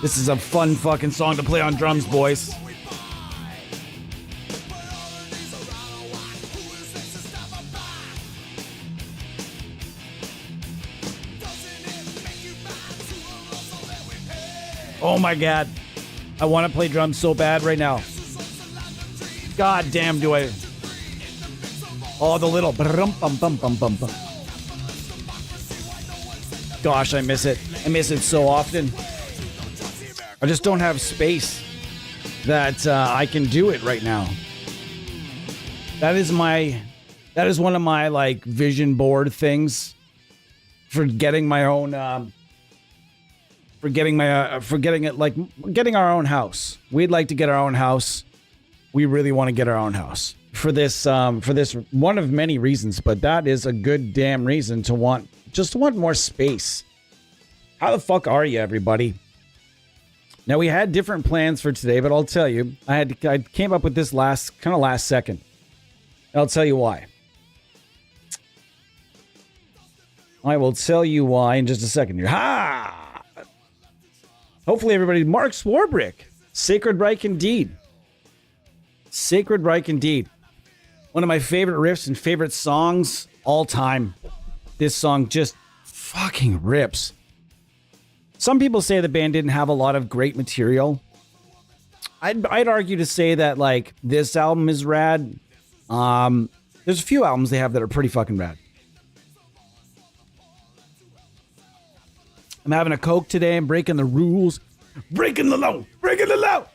This is a fun fucking song to play on drums, boys. Oh my god. I want to play drums so bad right now. God damn, do I. Oh, the little. Gosh, I miss it. I miss it so often. I just don't have space that I can do it right now. That is one of my like vision board things for getting my own getting our own house. We'd like to get our own house. We really want to get our own house for this one of many reasons, but that is a good damn reason to want more space. How the fuck are you, everybody? Now, we had different plans for today, but I'll tell you, I came up with this last second. I'll tell you why. I will tell you why in just a second here. Ha! Hopefully everybody, Mark Swarbrick, Sacred Reich indeed. Sacred Reich indeed. One of my favorite riffs and favorite songs all time. This song just fucking rips. Some people say the band didn't have a lot of great material. I'd argue to say that like this album is rad. There's a few albums they have that are pretty fucking rad. I'm having a Coke today. I'm breaking the rules. Breaking the law. Breaking the law.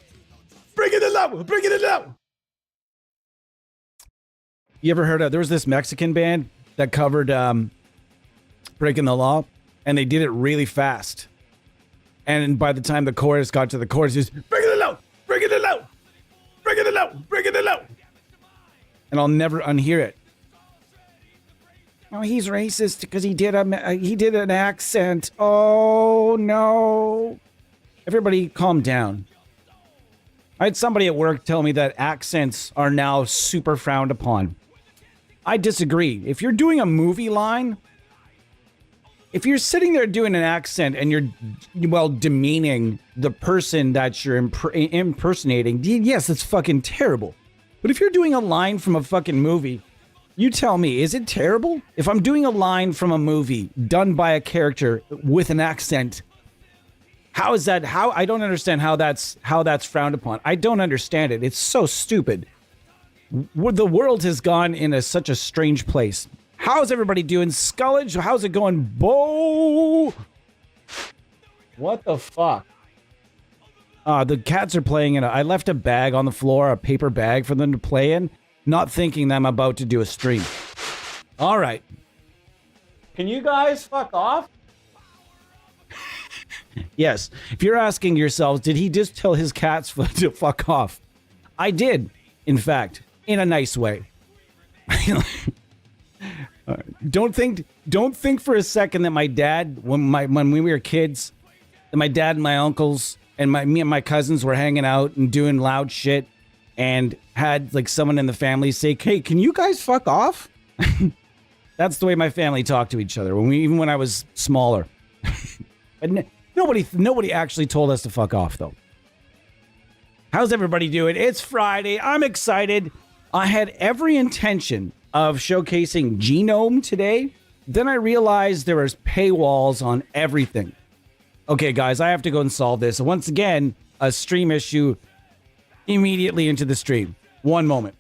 Breaking the law. Breaking the law. You ever heard of, there was this Mexican band that covered Breaking the Law, and they did it really fast. And by the time the chorus got to the chorus, it's breaking the law. Breaking the law. Breaking the law. Breaking the law. And I'll never unhear it. Oh, he's racist because he did an accent. Oh, no. Everybody calm down. I had somebody at work tell me that accents are now super frowned upon. I disagree. If you're doing a movie line, if you're sitting there doing an accent and you're, well, demeaning the person that you're impersonating, yes, it's fucking terrible. But if you're doing a line from a fucking movie, you tell me, is it terrible? If I'm doing a line from a movie done by a character with an accent, how is that? How I don't understand how that's frowned upon. I don't understand it. It's so stupid. The world has gone in such a strange place. How's everybody doing? Scullage, how's it going? Bo! What the fuck? The cats are playing in I left a bag on the floor, a paper bag for them to play in. Not thinking that I'm about to do a stream. All right. Can you guys fuck off? Yes. If you're asking yourselves, did he just tell his cats to fuck off? I did, in fact, in a nice way. Don't think for a second that my dad, when we were kids, that my dad and my uncles and me and my cousins were hanging out and doing loud shit and had like someone in the family say, "Hey, can you guys fuck off?" That's the way my family talked to each other even when I was smaller. But nobody actually told us to fuck off though. How's everybody doing? It's Friday. I'm excited. I had every intention of showcasing Genome today. Then I realized there was paywalls on everything. Okay, guys, I have to go and solve this. Once again, a stream issue. Immediately into the stream. One moment.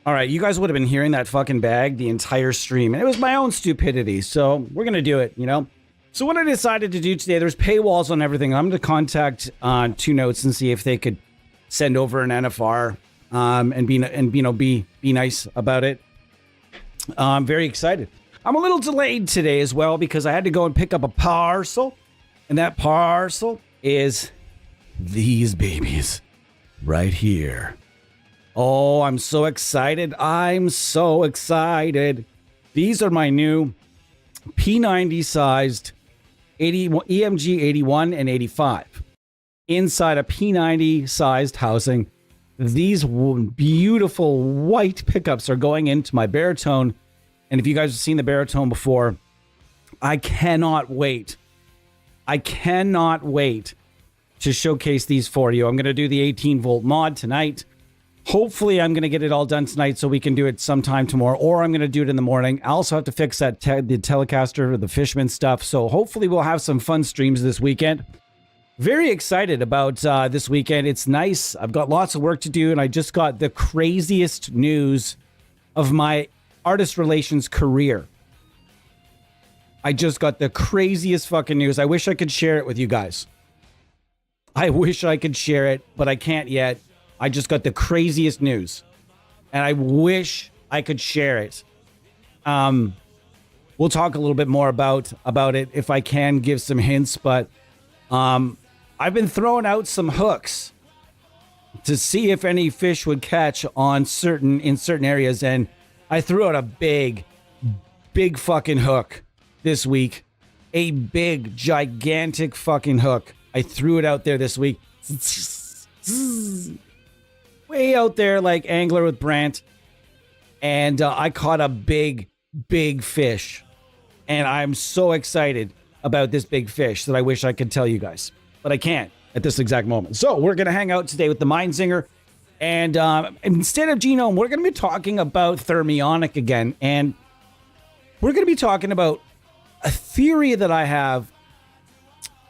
All right, you guys would have been hearing that fucking bag the entire stream. And it was my own stupidity, so we're going to do it, you know? So what I decided to do today, there's paywalls on everything. I'm going to contact Two Notes and see if they could send over an NFR and be nice about it. I'm very excited. I'm a little delayed today as well because I had to go and pick up a parcel. And that parcel is these babies right here. Oh, I'm so excited. I'm so excited. These are my new P90 sized EMG 81 and 85. Inside a P90 sized housing, these beautiful white pickups are going into my baritone. And if you guys have seen the baritone before, I cannot wait. I cannot wait to showcase these for you. I'm going to do the 18 volt mod tonight. Hopefully, I'm going to get it all done tonight so we can do it sometime tomorrow, or I'm going to do it in the morning. I also have to fix that the Telecaster, the Fishman stuff. So hopefully we'll have some fun streams this weekend. Very excited about this weekend. It's nice. I've got lots of work to do, and I just got the craziest news of my artist relations career. I just got the craziest fucking news. I wish I could share it with you guys. I wish I could share it, but I can't yet. I just got the craziest news, and I wish I could share it. We'll talk a little bit more about it if I can give some hints, but I've been throwing out some hooks to see if any fish would catch in certain areas, and I threw out a big fucking hook this week. A big, gigantic fucking hook. I threw it out there this week. Way out there like Angler with Brant. And I caught a big fish. And I'm so excited about this big fish that I wish I could tell you guys. But I can't at this exact moment. So we're going to hang out today with the Mind Zinger. And instead of genome, we're going to be talking about thermionic again. And we're going to be talking about a theory that I have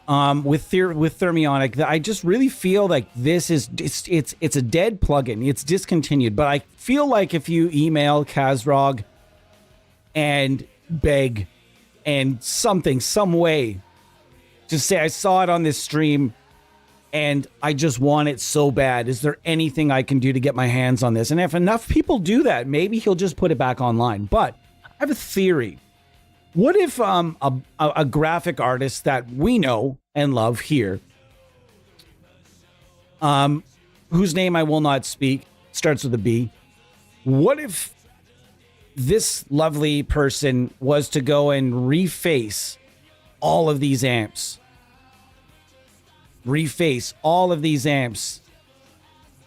with thermionic that I just really feel like this is it's a dead plugin. It's discontinued, but I feel like if you email Kazrog and beg and some way, just say I saw it on this stream and I just want it so bad. Is there anything I can do to get my hands on this? And if enough people do that, maybe he'll just put it back online. But I have a theory. What if a graphic artist that we know and love here, whose name I will not speak, starts with a B. What if this lovely person was to go and reface all of these amps? Reface all of these amps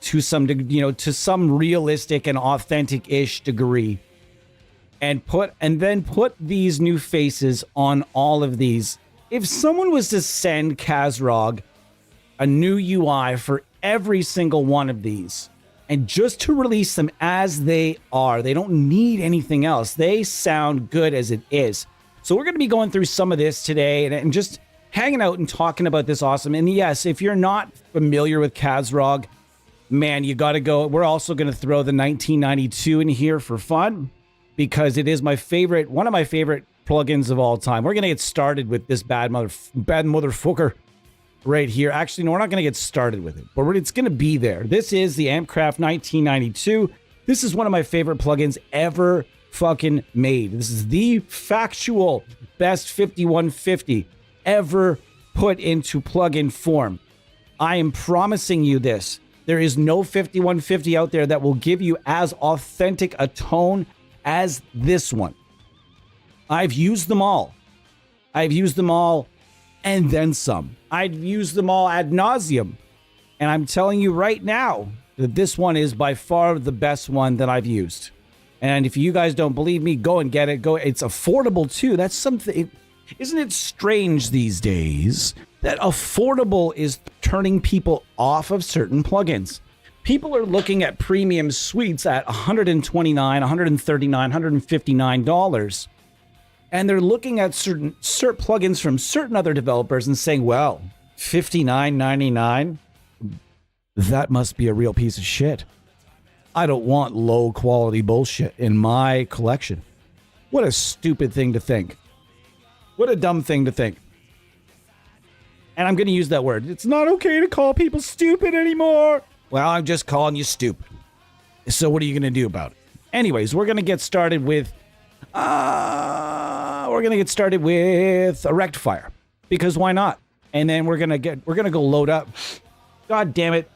to some realistic and authentic-ish degree. And then put these new faces on all of these. If someone was to send Kazrog a new UI for every single one of these, and just to release them as they are, they don't need anything else. They sound good as it is. So we're going to be going through some of this today and just hanging out and talking about this awesome. And yes, if you're not familiar with Kazrog, man, you got to go. We're also going to throw the 1992 in here for fun, because it is one of my favorite plugins of all time. We're going to get started with this bad motherfucker right here. Actually, no, we're not going to get started with it, but it's going to be there. This is the Ampcraft 1992. This is one of my favorite plugins ever fucking made. This is the factual best 5150 ever put into plugin form. I am promising you this. There is no 5150 out there that will give you as authentic a tone as this one. I've used them all. And then some. I've used them all ad nauseum. And I'm telling you right now that this one is by far the best one that I've used. And if you guys don't believe me, go and get it. It's affordable too. That's something. Isn't it strange these days that affordable is turning people off of certain plugins? People are looking at premium suites at $129, $139, $159. And they're looking at certain plugins from certain other developers and saying, well, $59.99? That must be a real piece of shit. I don't want low quality bullshit in my collection. What a stupid thing to think. What a dumb thing to think. And I'm going to use that word. It's not okay to call people stupid anymore. Well, I'm just calling you stupid. So what are you going to do about it? Anyways, we're going to get started with a rectifier, because why not? and then we're gonna go load up. God damn it!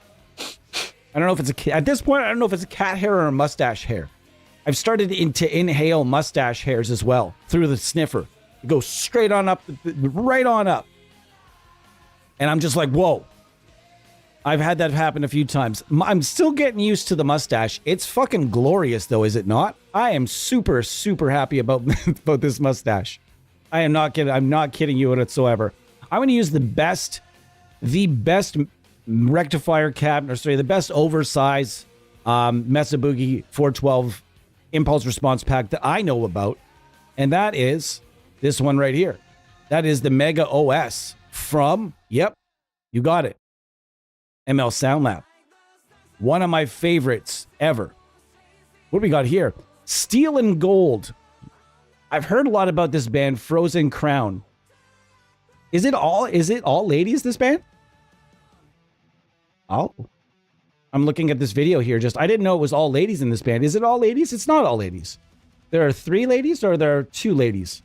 I don't know if it's at this point. I don't know if it's a cat hair or a mustache hair. I've started to inhale mustache hairs as well through the sniffer. It goes straight on up, right on up, and I'm just like, whoa. I've had that happen a few times. I'm still getting used to the mustache. It's fucking glorious, though, is it not? I am super, super happy about this mustache. I am not kidding. I'm not kidding you whatsoever. I'm going to use the best rectifier cabinet, or sorry, the best oversized Mesa Boogie 412 impulse response pack that I know about, and that is this one right here. That is the Mega OS from, yep, you got it, ML Sound Lab. One of my favorites ever. What do we got here? Steel and Gold. I've heard a lot about this band, Frozen Crown. Is it all ladies, this band? Oh. I'm looking at this video here. I didn't know it was all ladies in this band. Is it all ladies? It's not all ladies. There are 3 ladies or there are 2 ladies?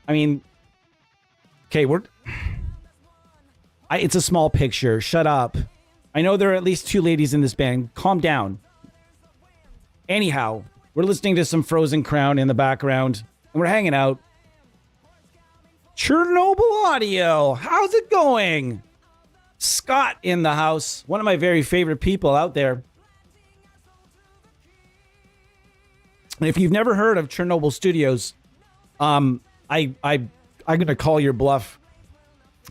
I mean, okay, it's a small picture. Shut up. I know there are at least 2 ladies in this band. Calm down. Anyhow, we're listening to some Frozen Crown in the background, and we're hanging out. Chernobyl Audio. How's it going? Scott in the house. One of my very favorite people out there. And if you've never heard of Chernobyl Studios, I'm going to call your bluff.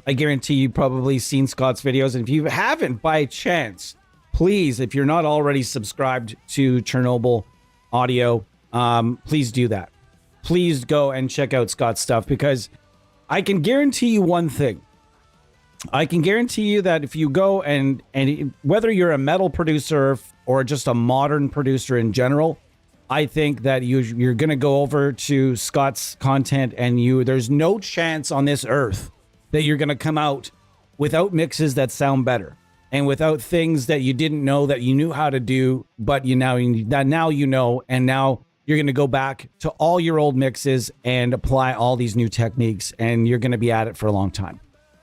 I guarantee you've probably seen Scott's videos. And if you haven't by chance, please, if you're not already subscribed to Chernobyl Audio, please do that. Please go and check out Scott's stuff, because I can guarantee you one thing. I can guarantee you that if you go and whether you're a metal producer or just a modern producer in general, I think that you're going to go over to Scott's content, and there's no chance on this earth that you're going to come out without mixes that sound better, and without things that you didn't know that you knew how to do, but now you know, and now you're going to go back to all your old mixes and apply all these new techniques, and you're going to be at it for a long time.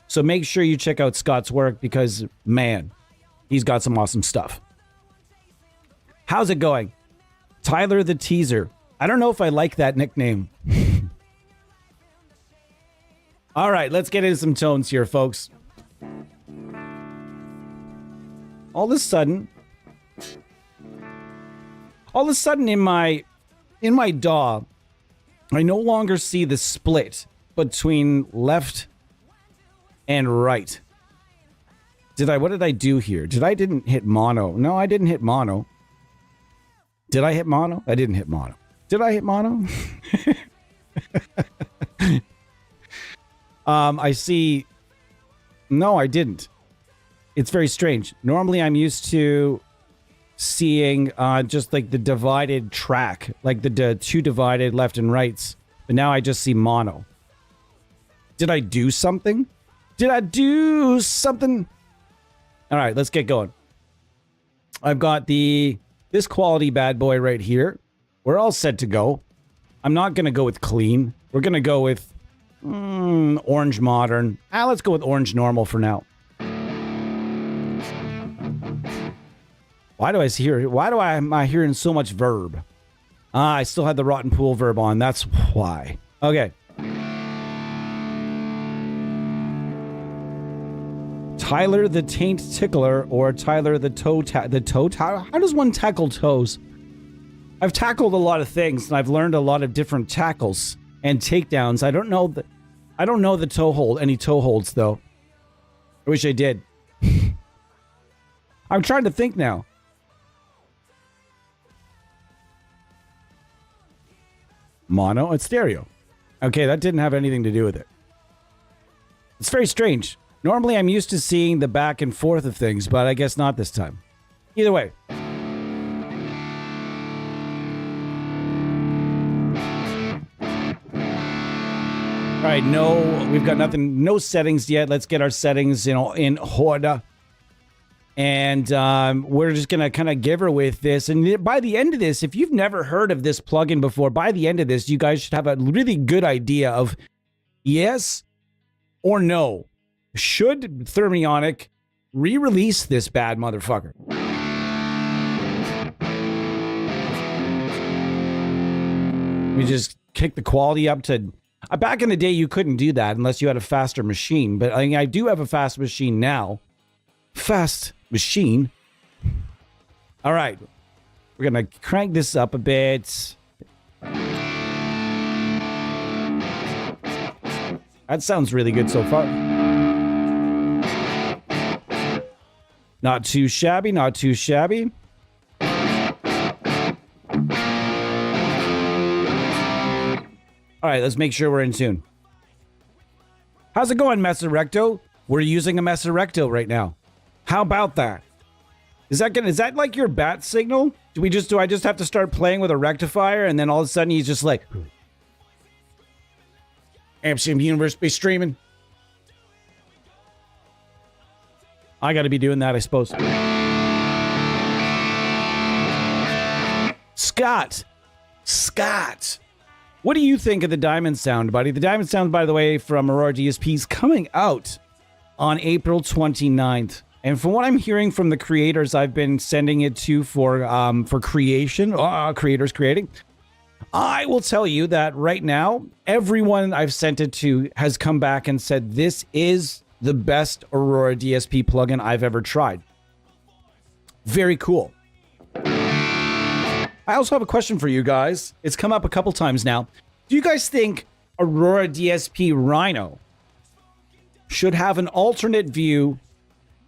So make sure you check out Scott's work, because, man, he's got some awesome stuff. How's it going? Tyler the Teaser. I don't know if I like that nickname. All right, let's get into some tones here, folks. All of a sudden in my DAW, I no longer see the split between left and right. What did I do here? Didn't hit mono. No, I didn't hit mono. Did I hit mono? I didn't hit mono. Did I hit mono? I see. No, I didn't. It's very strange. Normally, I'm used to seeing just like the divided track, like the 2 divided left and rights. But now I just see mono. Did I do something? All right, let's get going. I've got this quality bad boy right here. We're all set to go. I'm not going to go with clean. We're going to go with orange modern. Let's go with orange normal for now. Why am I hearing so much verb? I still had the Rotten Pool verb on. That's why. Okay. Tyler the Taint Tickler, or Tyler the Toe How does one tackle toes? I've tackled a lot of things, and I've learned a lot of different tackles and takedowns. I don't know the toe hold, any toe holds though. I wish I did. I'm trying to think now. Mono and stereo. Okay, that didn't have anything to do with it. It's very strange. Normally, I'm used to seeing the back and forth of things, but I guess not this time. Either way. All right, we've got nothing, no settings yet. Let's get our settings, in order. And we're just going to kind of give her with this. And by the end of this, if you've never heard of this plugin before, by the end of this, you guys should have a really good idea of Yes or no? Should Thermionic re-release this bad motherfucker? We just kick the quality up to... back in the day, you couldn't do that unless you had a faster machine. But I do have a fast machine now. Fast machine. All right. We're going to crank this up a bit. That sounds really good so far. Not too shabby, not too shabby. All right, let's make sure we're in tune. How's it going, Mesorecto? We're using a Mesorecto right now. How about that? Is that like your bat signal? Do I just have to start playing with a rectifier and then all of a sudden he's just like Amsterdam University streaming? I got to be doing that, I suppose. Scott. What do you think of the Diamond Sound, buddy? The Diamond Sound, by the way, from Aurora DSP is coming out on April 29th. And from what I'm hearing from the creators I've been sending it to for creation, creators creating, I will tell you that right now, everyone I've sent it to has come back and said this is the best Aurora DSP plugin I've ever tried. Very cool. I also have a question for you guys. It's come up a couple times now. Do you guys think Aurora DSP Rhino should have an alternate view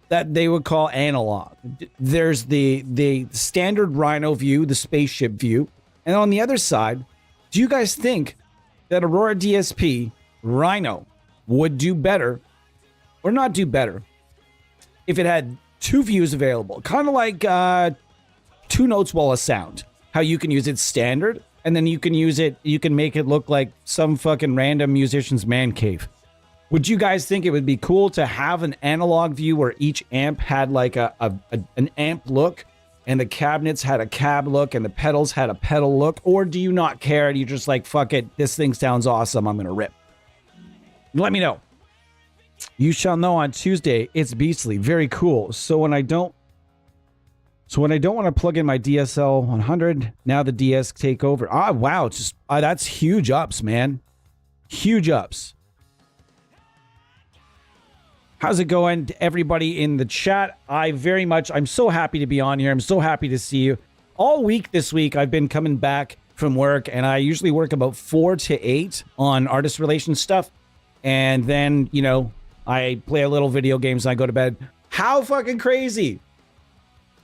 that they would call analog? There's the standard Rhino view, the spaceship view. And on the other side, do you guys think that Aurora DSP Rhino would do better or not do better if it had two views available? Kind of like two notes wall of sound. How you can use it standard, and then you can make it look like some fucking random musician's man cave. Would you guys think it would be cool to have an analog view where each amp had like an amp look, and the cabinets had a cab look, and the pedals had a pedal look? Or do you not care and you're just like, fuck it, this thing sounds awesome, I'm gonna rip? Let me know. You shall know on Tuesday. It's beastly. Very cool. So when I don't want to plug in my DSL 100, now the DS take over. Ah, wow. It's just that's huge ups, man. Huge ups. How's it going to everybody in the chat? I'm so happy to be on here. I'm so happy to see you. All week this week, I've been coming back from work, and I usually work about 4 to 8 on artist relations stuff. And then, I play a little video games and I go to bed. How fucking crazy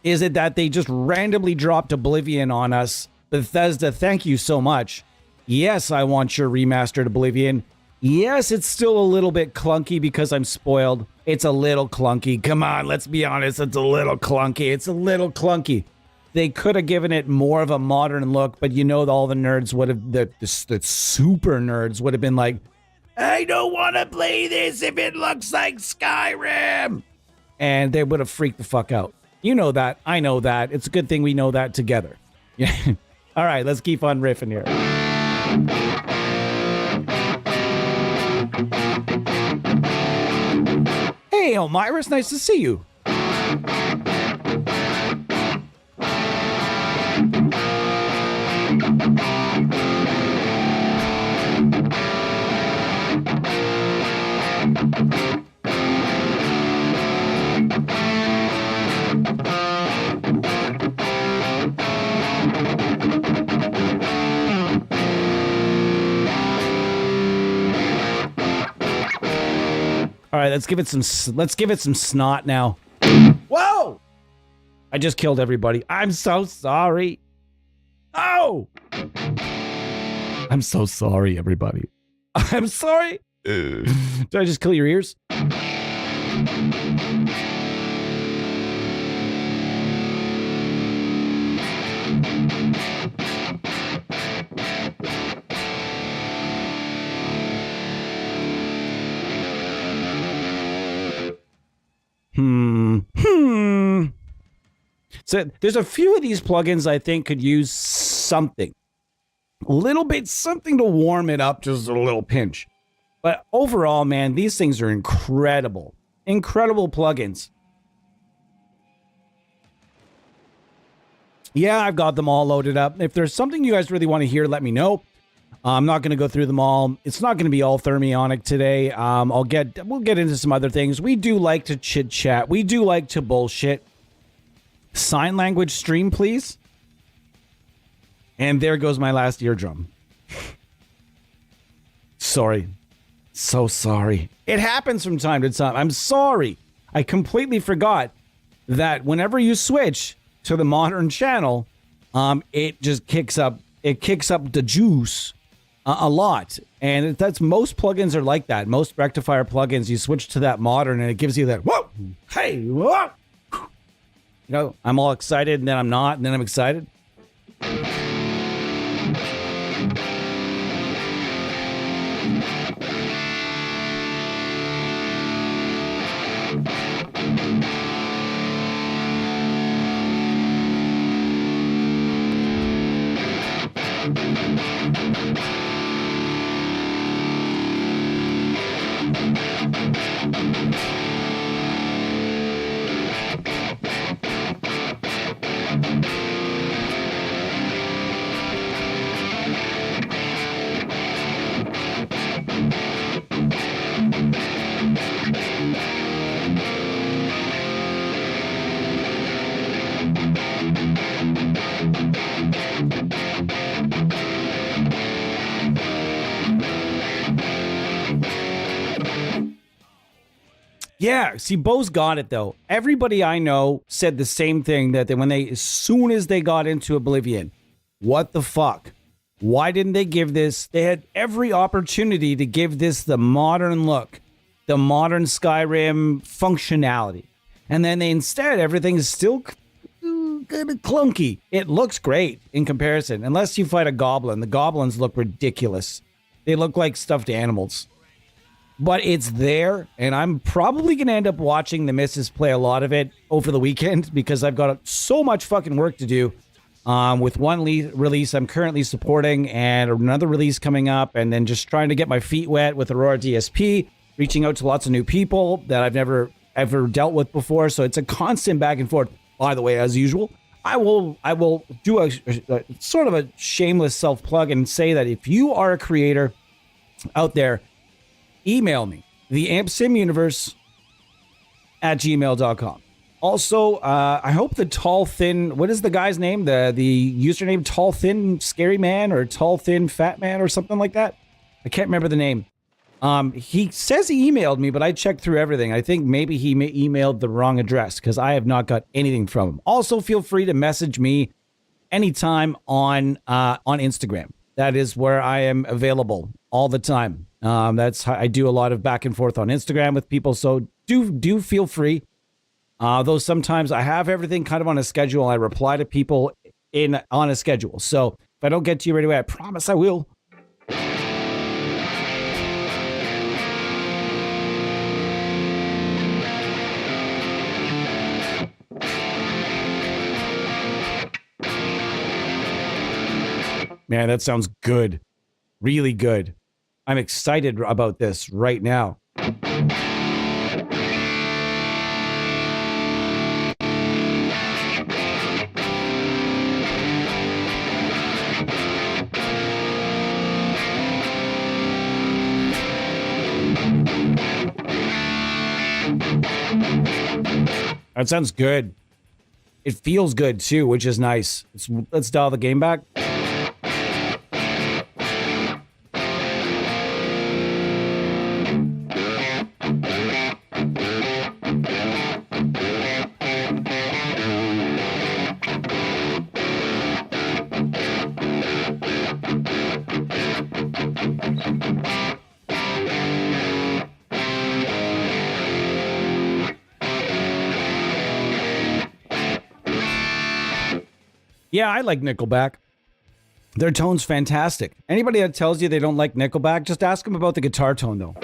is it that they just randomly dropped Oblivion on us? Bethesda, thank you so much. Yes, I want your remastered Oblivion. Yes, it's still a little bit clunky because I'm spoiled. It's a little clunky. Come on, let's be honest. It's a little clunky. They could have given it more of a modern look, but all the nerds would have, the super nerds would have been like, I don't want to play this if it looks like Skyrim. And they would have freaked the fuck out. You know that. I know that. It's a good thing we know that together. Yeah. All right, let's keep on riffing here. Hey, Elmira, nice to see you. All right, let's give it some snot now. Whoa! I just killed everybody. I'm so sorry. Oh! I'm so sorry, everybody. I'm sorry. Did I just kill your ears? So there's a few of these plugins I think could use something. A little bit, something to warm it up, just a little pinch. But overall, man, these things are incredible. Incredible plugins. Yeah, I've got them all loaded up. If there's something you guys really want to hear, let me know. I'm not going to go through them all. It's not going to be all thermionic today. We'll get into some other things. We do like to chit chat. We do like to bullshit. Sign language stream, please. And there goes my last eardrum. Sorry. So sorry. It happens from time to time. I'm sorry. I completely forgot that whenever you switch to the modern channel, it just kicks up the juice a lot. And that's most plugins are like that. Most rectifier plugins, you switch to that modern and it gives you that, whoa, hey, whoa. You know, I'm all excited and then I'm not, and then I'm excited. Yeah, see, Bo's got it, though. Everybody I know said the same thing, that as soon as they got into Oblivion, what the fuck? Why didn't they give this? They had every opportunity to give this the modern look, the modern Skyrim functionality. And then everything's still kind of clunky. It looks great in comparison, unless you fight a goblin. The goblins look ridiculous. They look like stuffed animals. But it's there, and I'm probably going to end up watching the missus play a lot of it over the weekend because I've got so much fucking work to do with one release I'm currently supporting and another release coming up, and then just trying to get my feet wet with Aurora DSP, reaching out to lots of new people that I've never, ever dealt with before. So it's a constant back and forth. By the way, as usual, I will do a sort of a shameless self-plug and say that if you are a creator out there, email me, theampsimuniverse@gmail.com. Also, I hope the tall, thin, what is the guy's name? The username, tall, thin, scary man, or tall, thin, fat man, or something like that. I can't remember the name. He says he emailed me, but I checked through everything. I think maybe he emailed the wrong address because I have not got anything from him. Also, feel free to message me anytime on Instagram. That is where I am available all the time. That's how I do a lot of back and forth on Instagram with people. So do feel free. Though sometimes I have everything kind of on a schedule. I reply to people on a schedule. So if I don't get to you right away, I promise I will. Man, that sounds good. Really good. I'm excited about this right now. That sounds good. It feels good too, which is nice. Let's dial the game back. Yeah, I like Nickelback. Their tone's fantastic. Anybody that tells you they don't like Nickelback, just ask them about the guitar tone, though.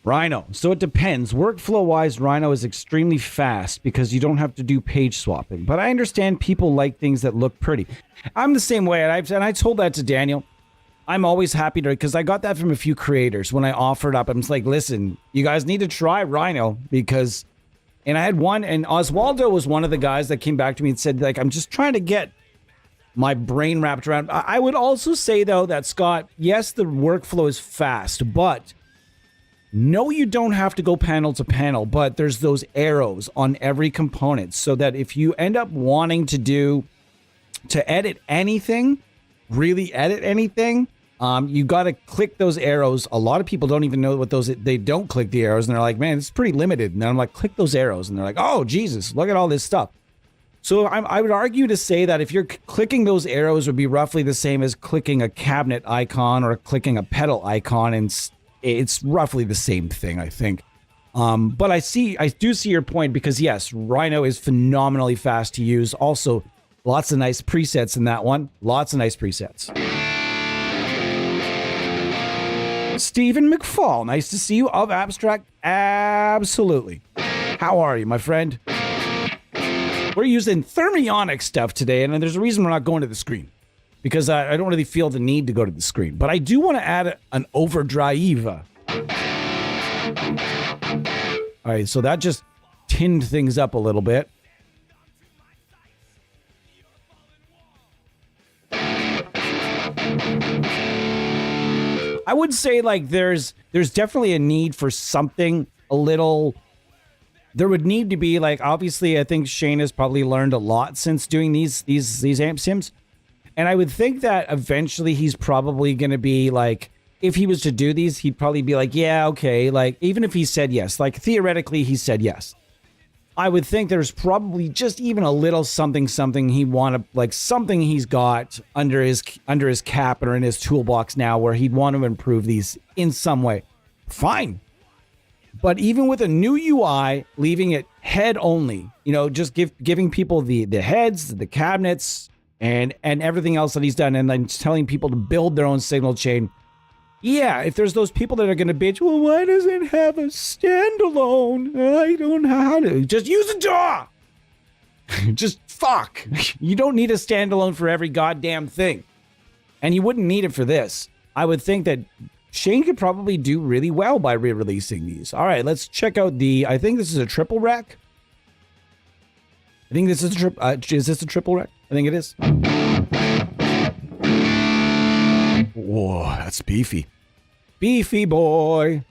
Rhino. So it depends. Workflow-wise, Rhino is extremely fast because you don't have to do page swapping. But I understand people like things that look pretty. I'm the same way, and I told that to Daniel. I'm always happy to, because I got that from a few creators when I offered up. I'm just like, listen, you guys need to try Rhino because, and I had one, and Oswaldo was one of the guys that came back to me and said, like, I'm just trying to get my brain wrapped around. I would also say, though, that Scott, yes, the workflow is fast, but no, you don't have to go panel to panel, but there's those arrows on every component so that if you end up wanting to edit anything, really edit anything, you got to click those arrows. A lot of people don't even know what they don't click the arrows and they're like, man, it's pretty limited. And then I'm like, click those arrows. And they're like, oh, Jesus, look at all this stuff. So I would argue to say that if you're clicking those arrows would be roughly the same as clicking a cabinet icon or clicking a pedal icon, and it's roughly the same thing, I think. But I do see your point because yes, Rhino is phenomenally fast to use. Also, lots of nice presets in that one. Lots of nice presets. Stephen McFall, nice to see you. Of Abstract, absolutely. How are you, my friend? We're using thermionic stuff today, and there's a reason we're not going to the screen. Because I don't really feel the need to go to the screen. But I do want to add an overdrive. All right, so that just tinned things up a little bit. I would say, like, there's definitely a need for something a little... There would need to be, like, obviously, I think Shane has probably learned a lot since doing these amp sims. And I would think that eventually he's probably going to be like, if he was to do these, he'd probably be like, yeah, okay. Like, even if he said yes, like theoretically he said yes. I would think there's probably just even a little something he want to, like something he's got under his cap or in his toolbox now where he'd want to improve these in some way. Fine. But even with a new UI, leaving it head only, you know, just giving people the heads, the cabinets, and everything else that he's done, and then telling people to build their own signal chain. Yeah, if there's those people that are going to bitch, well, why does it have a standalone? I don't know how to. Just use a DAW! Just fuck. You don't need a standalone for every goddamn thing. And you wouldn't need it for this. I would think that Shane could probably do really well by re-releasing these. All right, let's check out I think this is a triple rack. I think this is is this a triple rack? I think it is. Whoa, that's beefy. Beefy boy.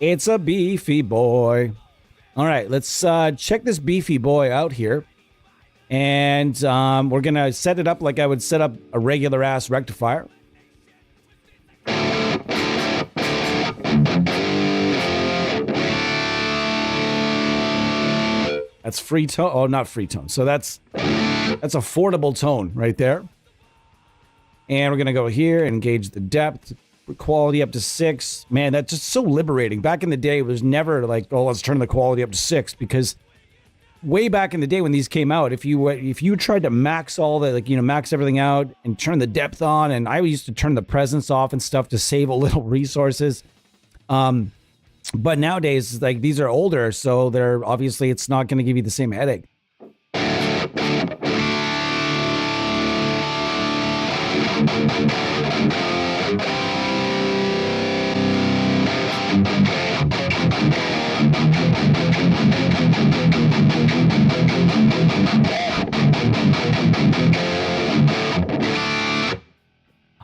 It's a beefy boy. All right, let's check this beefy boy out here. And we're going to set it up like I would set up a regular ass rectifier. That's free tone. Oh, not free tone. So that's affordable tone right there. And we're going to go here and gauge the depth, quality up to 6. Man, that's just so liberating. Back in the day, it was never like, oh, let's turn the quality up to 6, because way back in the day when these came out, if you tried to max all the, like, you know, max everything out and turn the depth on, and I used to turn the presence off and stuff to save a little resources. But nowadays, like, these are older, so they're obviously it's not going to give you the same headache.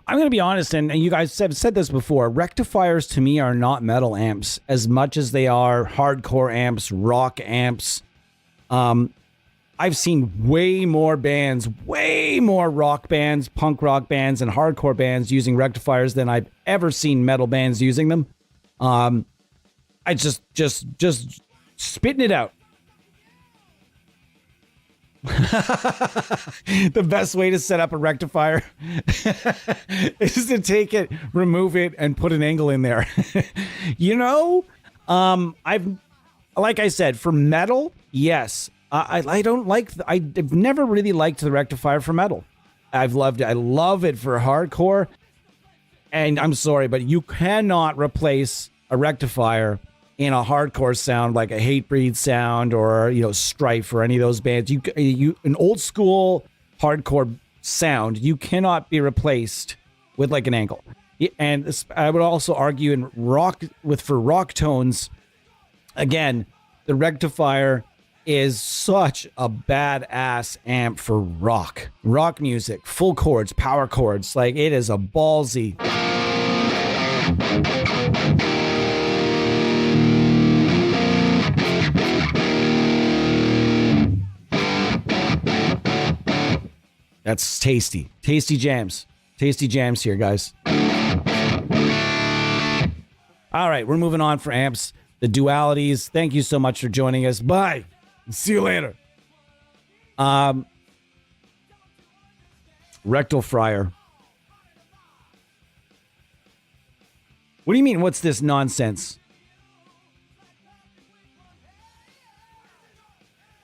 I'm going to be honest, and you guys have said this before, rectifiers to me are not metal amps as much as they are hardcore amps, rock amps. I've seen way more rock bands, punk rock bands, and hardcore bands using rectifiers than I've ever seen metal bands using them. I just spitting it out. The best way to set up a rectifier is to take it, remove it, and put an angle in there. You know, like I said, for metal, yes. I've never really liked the rectifier for metal. I love it for hardcore. And I'm sorry, but you cannot replace a rectifier in a hardcore sound like a Hatebreed sound or, you know, Strife or any of those bands. You an old school hardcore sound, you cannot be replaced with like an angle. And I would also argue in rock for rock tones, again, the rectifier is such a badass amp for rock music, full chords, power chords. Like, it is a ballsy. That's tasty. Tasty jams. Tasty jams here, guys. All right, we're moving on for amps. The dualities. Thank you so much for joining us. Bye. See you later. Rectal fryer. What do you mean, what's this nonsense?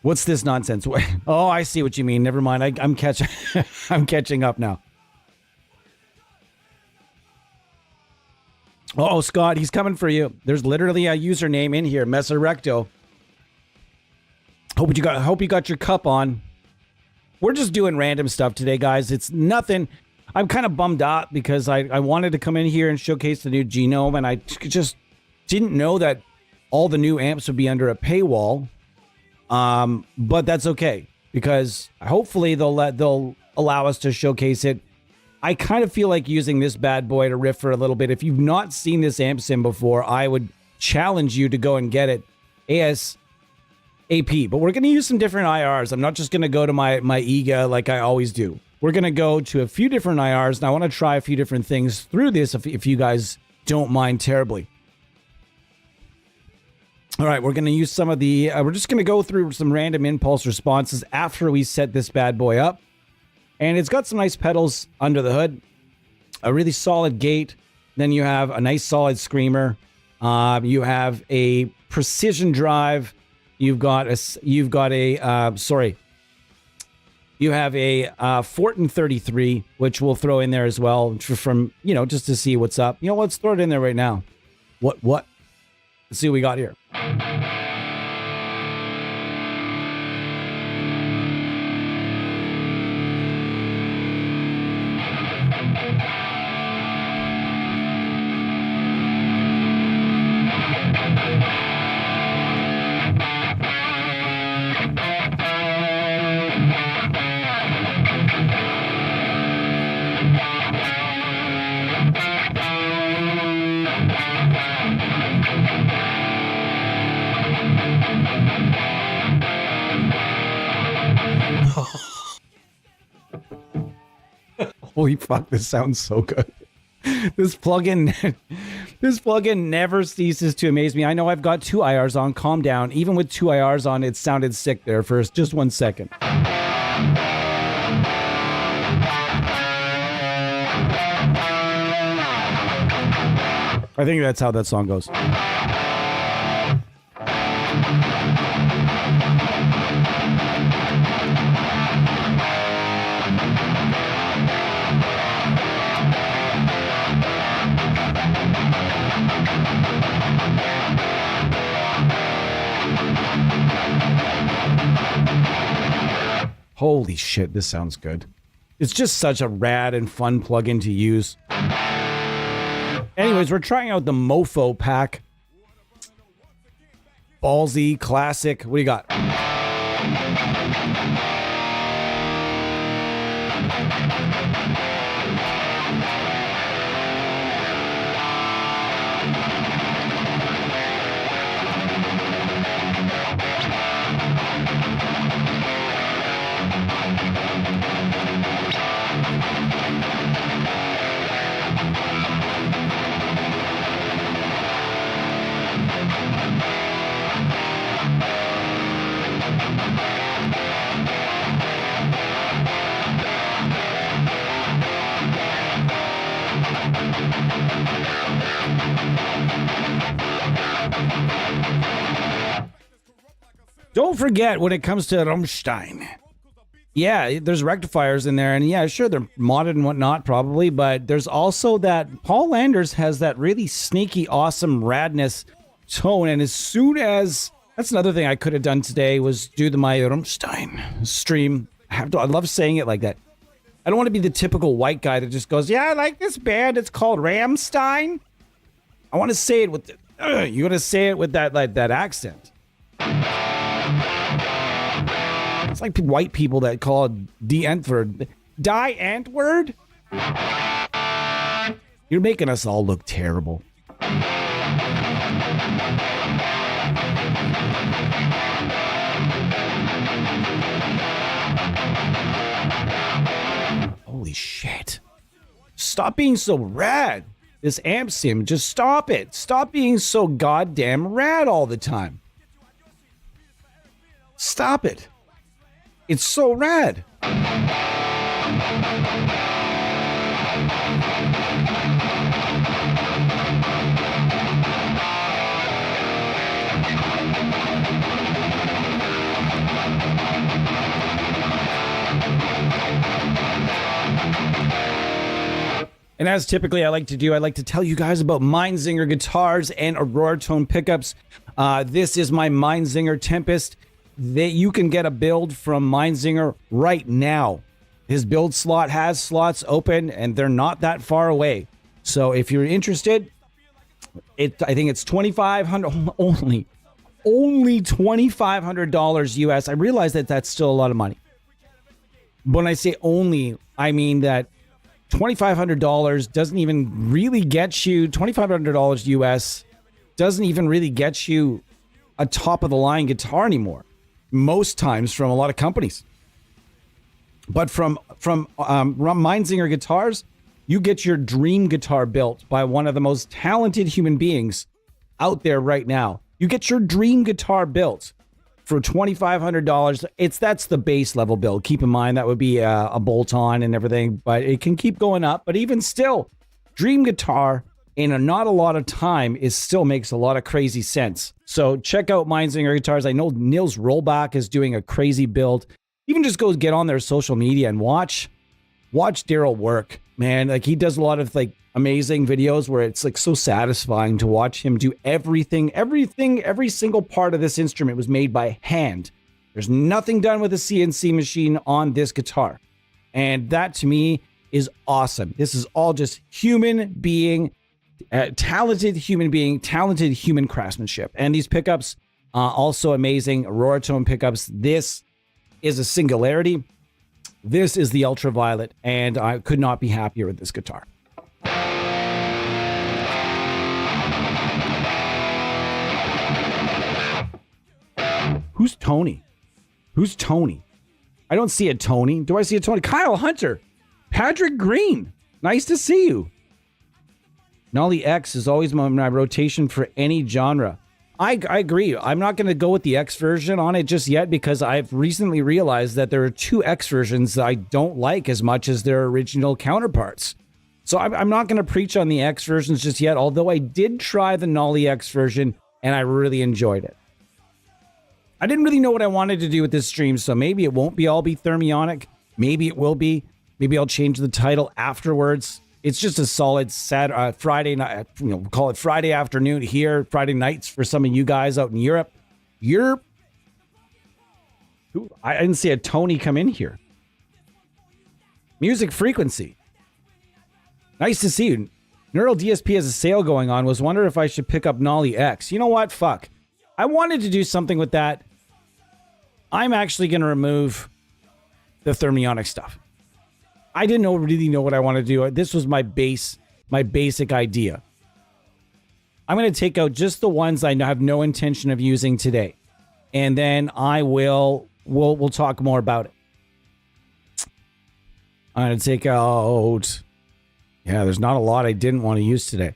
What's this nonsense? Oh, I see what you mean. Never mind. I'm catching I'm catching up now. Oh, Scott, he's coming for you. There's literally a username in here, Mesorecto. Hope you got your cup on. We're just doing random stuff today, guys. It's nothing. I'm kind of bummed out because I wanted to come in here and showcase the new Genome, and I just didn't know that all the new amps would be under a paywall. But that's okay, because hopefully they'll allow us to showcase it. I kind of feel like using this bad boy to riff for a little bit. If you've not seen this amp sim before, I would challenge you to go and get it ASAP. But we're going to use some different IRs. I'm not just going to go to my EGA like I always do. We're going to go to a few different IRs, and I want to try a few different things through this if you guys don't mind terribly. All right, we're going to use some of the... we're just going to go through some random impulse responses after we set this bad boy up. And it's got some nice pedals under the hood. A really solid gate. Then you have a nice solid screamer. You have a precision drive. You have a Fortin 33, which we'll throw in there as well from, you know, just to see what's up. You know, let's throw it in there right now. What? Let's see what we got here. Holy fuck, this sounds so good. This plugin never ceases to amaze me. I know I've got two IRs on. Calm down. Even with two IRs on, it sounded sick there for just 1 second. I think that's how that song goes. Holy shit, this sounds good. It's just such a rad and fun plugin to use. Anyways, we're trying out the Mofo pack. Ballsy, classic. What do you got? Don't forget, when it comes to Rammstein, yeah, there's rectifiers in there, and yeah, sure, they're modded and whatnot, probably, but there's also that Paul Landers has that really sneaky, awesome radness tone. And as soon as, that's another thing I could have done today was do my Rammstein stream. I love saying it like that. I don't want to be the typical white guy that just goes, yeah, I like this band. It's called Rammstein. I want to say it with, you got to say it with that, like, that accent. It's like white people that call it the nth word. Die ant word? You're making us all look terrible. Holy shit. Stop being so rad. This amp sim, just stop it. Stop being so goddamn rad all the time. Stop it. It's so rad. And as typically I like to do, I like to tell you guys about Mindsinger guitars and Aurora Tone pickups. This is my Mindsinger Tempest. That you can get a build from Mindsinger right now. His build slot has slots open, and they're not that far away. So if you're interested, I think it's $2,500 only $2,500 US. I realize that that's still a lot of money. When I say only, I mean that $2,500 doesn't even really get you, $2,500 US doesn't even really get you a top of the line guitar anymore. Most times from a lot of companies. But from Mindsinger guitars, you get your dream guitar built by one of the most talented human beings out there right now. You get your dream guitar built for $2,500. That's the base level build. Keep in mind that would be a bolt-on and everything, but it can keep going up. But even still, dream guitar in not a lot of time still makes a lot of crazy sense. So check out Mindsinger guitars. I know Nils Rollback is doing a crazy build. Even just go get on their social media and watch Daryl work, man. Like, he does a lot of like amazing videos where it's like so satisfying to watch him do everything. Every single part of this instrument was made by hand. There's nothing done with a CNC machine on this guitar. And that to me is awesome. This is all just human being, talented human craftsmanship. And these pickups, also amazing. Aurora Tone pickups. This is a Singularity. This is the Ultraviolet, and I could not be happier with this guitar. Who's Tony? I don't see a Tony. Do I see a Tony? Kyle Hunter. Patrick Green. Nice to see you. Nolly X is always my rotation for any genre. I agree. I'm not going to go with the X version on it just yet because I've recently realized that there are two X versions that I don't like as much as their original counterparts. So I'm not going to preach on the X versions just yet, although I did try the Nolly X version and I really enjoyed it. I didn't really know what I wanted to do with this stream, so maybe it won't be all be thermionic. Maybe it will be. Maybe I'll change the title afterwards. It's just a solid Friday night, call it Friday afternoon here, Friday nights for some of you guys out in Europe. I didn't see a Tony come in here. Music Frequency. Nice to see you. Neural DSP has a sale going on. Was wondering if I should pick up Nolly X. You know what? Fuck. I wanted to do something with that. I'm actually going to remove the thermionic stuff. I didn't really know what I want to do. This was my basic idea. I'm going to take out just the ones I have no intention of using today. And then we'll talk more about it. I'm going to take out, there's not a lot I didn't want to use today.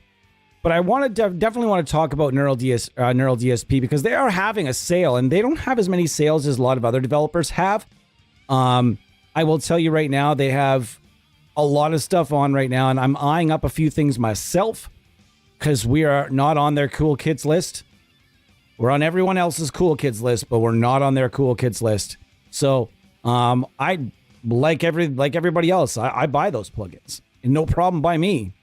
But I definitely want to talk about Neural DSP because they are having a sale and they don't have as many sales as a lot of other developers have. I will tell you right now, they have a lot of stuff on right now, and I'm eyeing up a few things myself because we are not on their cool kids list. We're on everyone else's cool kids list, but we're not on their cool kids list. So I like everybody else. I buy those plugins, and no problem by me.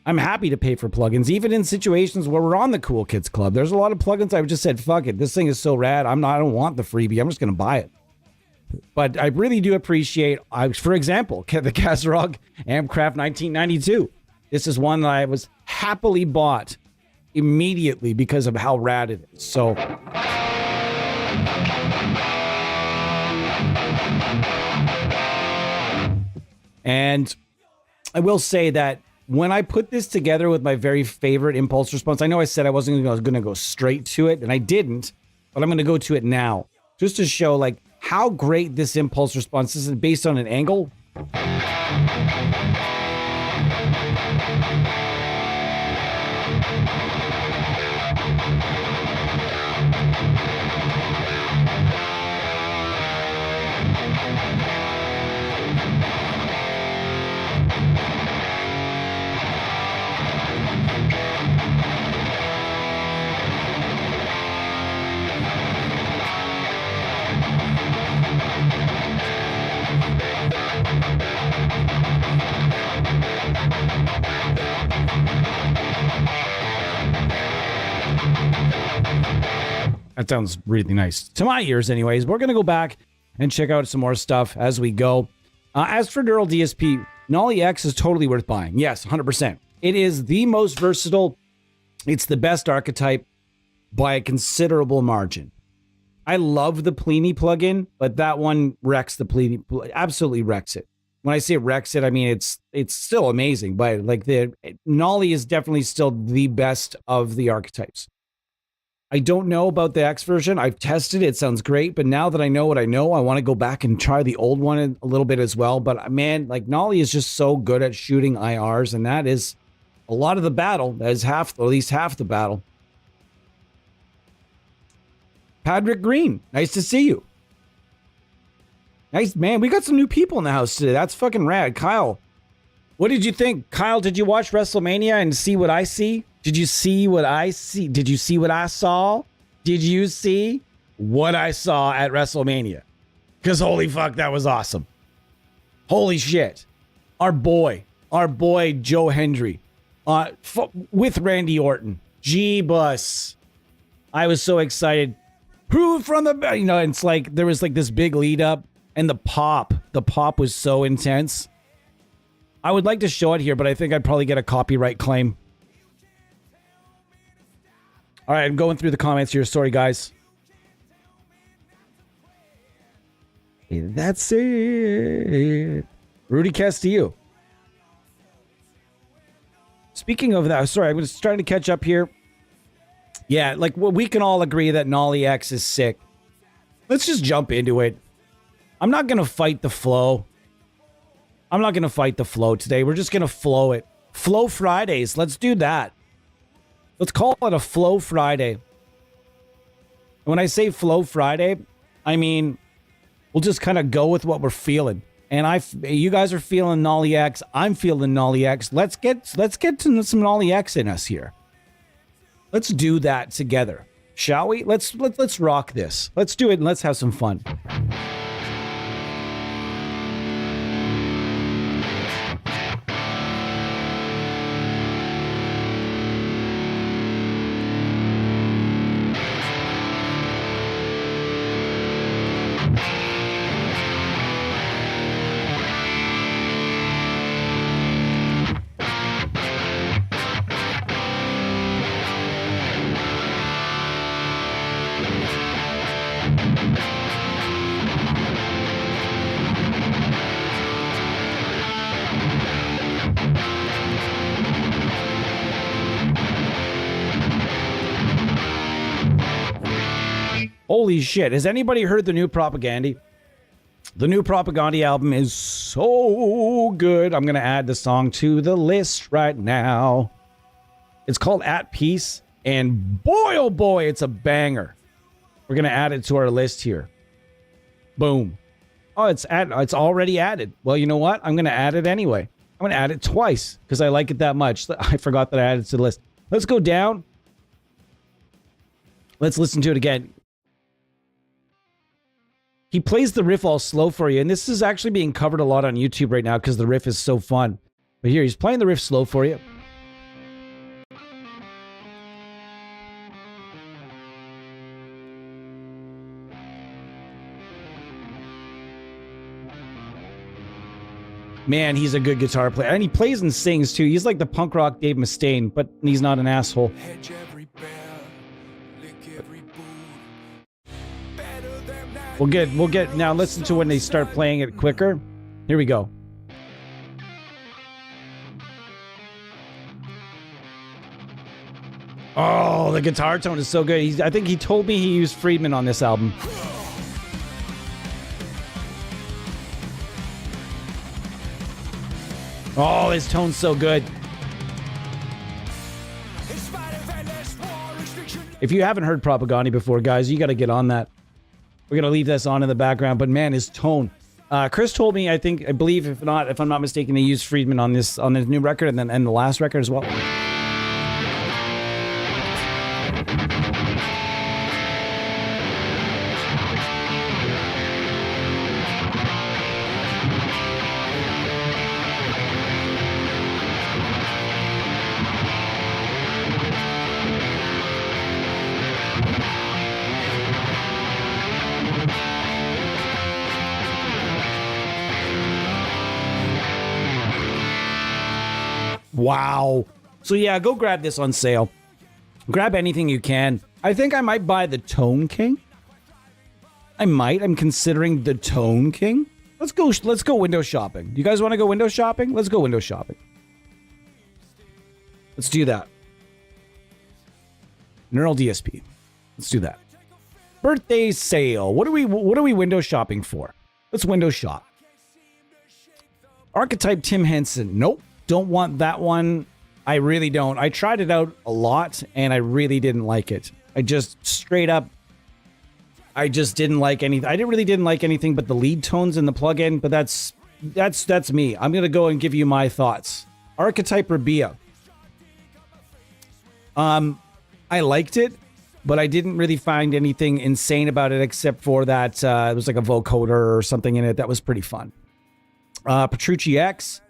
I'm happy to pay for plugins, even in situations where we're on the Cool Kids Club. There's a lot of plugins I've just said, fuck it. This thing is so rad. I don't want the freebie. I'm just going to buy it. But I really do appreciate, for example, the Kazarog Amcraft 1992. This is one that I was happily bought immediately because of how rad it is. So, and I will say that when I put this together with my very favorite impulse response, I know I said I wasn't going to go straight to it, and I didn't, but I'm going to go to it now just to show like how great this impulse response is based on an angle. That sounds really nice. To my ears, anyways. We're going to go back and check out some more stuff as we go. As for Neural DSP, Nolly X is totally worth buying. Yes, 100%. It is the most versatile. It's the best archetype by a considerable margin. I love the Plini plugin, but that one wrecks the Plini. Absolutely wrecks it. When I say wrecks it, I mean it's still amazing, but like the Nolly is definitely still the best of the archetypes. I don't know about the X version. I've tested it. It sounds great. But now that I know what I know, I want to go back and try the old one a little bit as well. But man, like Nolly is just so good at shooting IRs. And that is a lot of the battle. That is at least half the battle. Patrick Green, nice to see you. Nice, man. We got some new people in the house today. That's fucking rad. Kyle, what did you think? Kyle, did you watch WrestleMania and see what I see? Did you see what I see? Did you see what I saw? Did you see what I saw at WrestleMania? Because holy fuck, that was awesome. Holy shit. Our boy Joe Hendry with Randy Orton. G-Bus. I was so excited. Who from the, it's like there was like this big lead up and the pop was so intense. I would like to show it here, but I think I'd probably get a copyright claim. All right, I'm going through the comments here. Sorry, guys. Hey, that's it. Rudy Castillo. Speaking of that, sorry, I'm just trying to catch up here. Yeah, like we can all agree that Nolly X is sick. Let's just jump into it. I'm not going to fight the flow. I'm not going to fight the flow today. We're just going to flow it. Flow Fridays. Let's do that. Let's call it a Flow Friday. When I say Flow Friday, I mean, we'll just kind of go with what we're feeling. And you guys are feeling Nolly X. I'm feeling Nolly X. Let's get to some Nolly X in us here. Let's do that together, shall we? Let's rock this. Let's do it and let's have some fun. Holy shit. Has anybody heard the new Propaganda? The new Propaganda album is so good. I'm going to add the song to the list right now. It's called At Peace. And boy, oh boy, it's a banger. We're going to add it to our list here. Boom. Oh, it's already added. Well, you know what? I'm going to add it anyway. I'm going to add it twice because I like it that much. I forgot that I added it to the list. Let's go down. Let's listen to it again. He plays the riff all slow for you. And this is actually being covered a lot on YouTube right now because the riff is so fun. But here, he's playing the riff slow for you. Man, he's a good guitar player. And he plays and sings, too. He's like the punk rock Dave Mustaine, but he's not an asshole. We'll get, now listen to when they start playing it quicker. Here we go. Oh, the guitar tone is so good. I think he told me he used Friedman on this album. Oh, his tone's so good. If you haven't heard Propaganda before, guys, you got to get on that. We're going to leave this on in the background, but man, his tone. Chris told me, I believe, if I'm not mistaken, they used Friedman on this new record and the last record as well. Wow. So yeah, go grab this on sale. Grab anything you can. I think I might buy the Tone King. I'm considering the Tone King. Let's go window shopping. Do you guys want to go window shopping? Let's go window shopping. Let's do that. Neural DSP. Let's do that. Birthday sale. What are we window shopping for? Let's window shop. Archetype Tim Henson. Nope. Don't want that one. I really don't. I tried it out a lot and I really didn't like it. I just straight up, I just didn't like anything. I didn't like anything but the lead tones in the plugin, but that's me. I'm going to go and give you my thoughts. Archetype Rabia. I liked it, but I didn't really find anything insane about it except for that it was like a vocoder or something in it that was pretty fun. Petrucci X.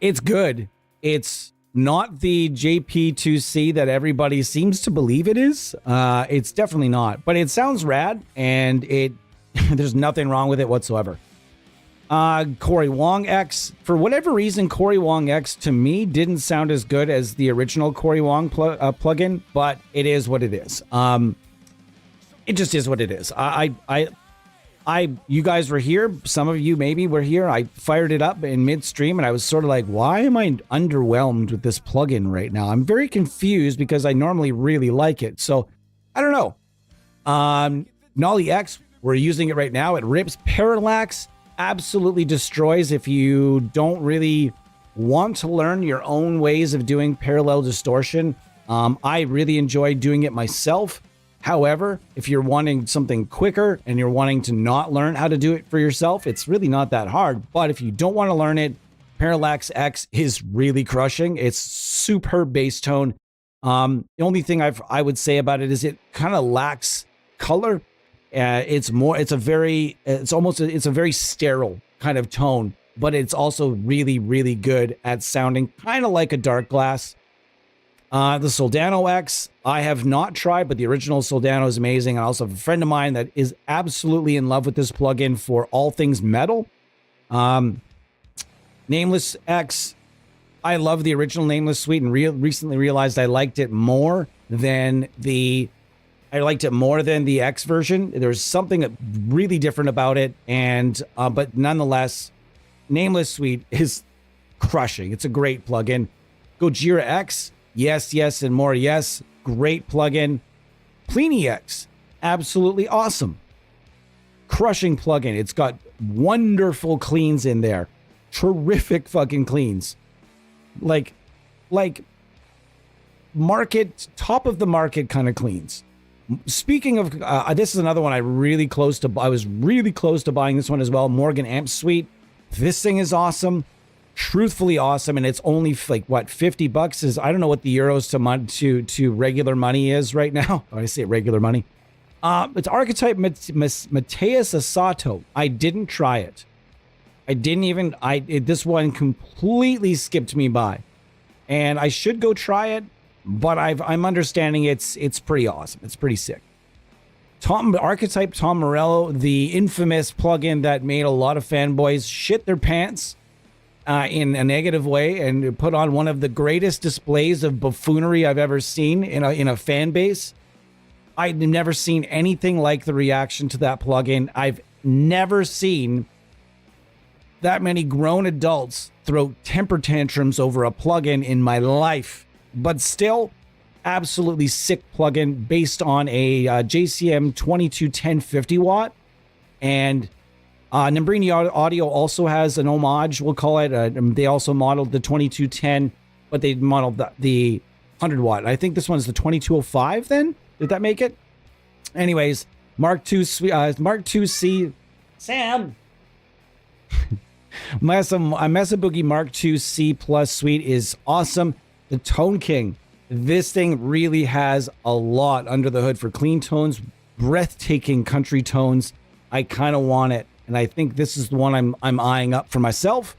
It's good. It's not the JP2C that everybody seems to believe it is. It's definitely not, but it sounds rad, and there's nothing wrong with it whatsoever. Corey Wong X. For whatever reason, Corey Wong X to me didn't sound as good as the original Corey Wong plugin, but it is what it is. It just is what it is. You guys were here. Some of you maybe were here. I fired it up in midstream and I was sort of like, why am I underwhelmed with this plugin right now? I'm very confused because I normally really like it. So I don't know. Nolly X, we're using it right now. It rips. Parallax absolutely destroys if you don't really want to learn your own ways of doing parallel distortion. I really enjoy doing it myself. However, if you're wanting something quicker and you're wanting to not learn how to do it for yourself, it's really not that hard. But if you don't want to learn it, Parallax X is really crushing. It's superb bass tone. The only thing I would say about it is it kind of lacks color. It's a very sterile kind of tone, but it's also really, really good at sounding kind of like a dark glass. The Soldano X, I have not tried, but the original Soldano is amazing. I also have a friend of mine that is absolutely in love with this plugin for all things metal. Nameless X, I love the original Nameless Suite and recently realized I liked it more than the X version. There's something really different about it, and but nonetheless, Nameless Suite is crushing. It's a great plugin. Gojira X. Yes, and more. Yes, great plugin. Pliny X, absolutely awesome. Crushing plugin. It's got wonderful cleans in there. Terrific fucking cleans. Like market, top of the market kind of cleans. Speaking of, this is another one I was really close to buying this one as well. Morgan Amp Suite. This thing is awesome. Truthfully awesome, and it's only like what, $50 is. I don't know what the euros to regular money is right now. I say regular money. It's Archetype Mateus Asato. I didn't try it. This one completely skipped me by, and I should go try it. But I'm understanding it's pretty awesome. It's pretty sick. Archetype Tom Morello, the infamous plugin that made a lot of fanboys shit their pants. in a negative way and put on one of the greatest displays of buffoonery I've ever seen in a fan base. I've never seen anything like the reaction to that plugin. I've never seen that many grown adults throw temper tantrums over a plugin in my life. But still, absolutely sick plugin based on a JCM 2210 50 watt. And Nambrini Audio also has an homage, we'll call it. They also modeled the 2210, but they modeled the 100 watt. I think this one's the 2205 then? Did that make it? Anyways, Mark II C. Sam! Mesa Boogie Mark II C Plus suite is awesome. The Tone King. This thing really has a lot under the hood for clean tones, breathtaking country tones. I kind of want it, and I think this is the one I'm eyeing up for myself.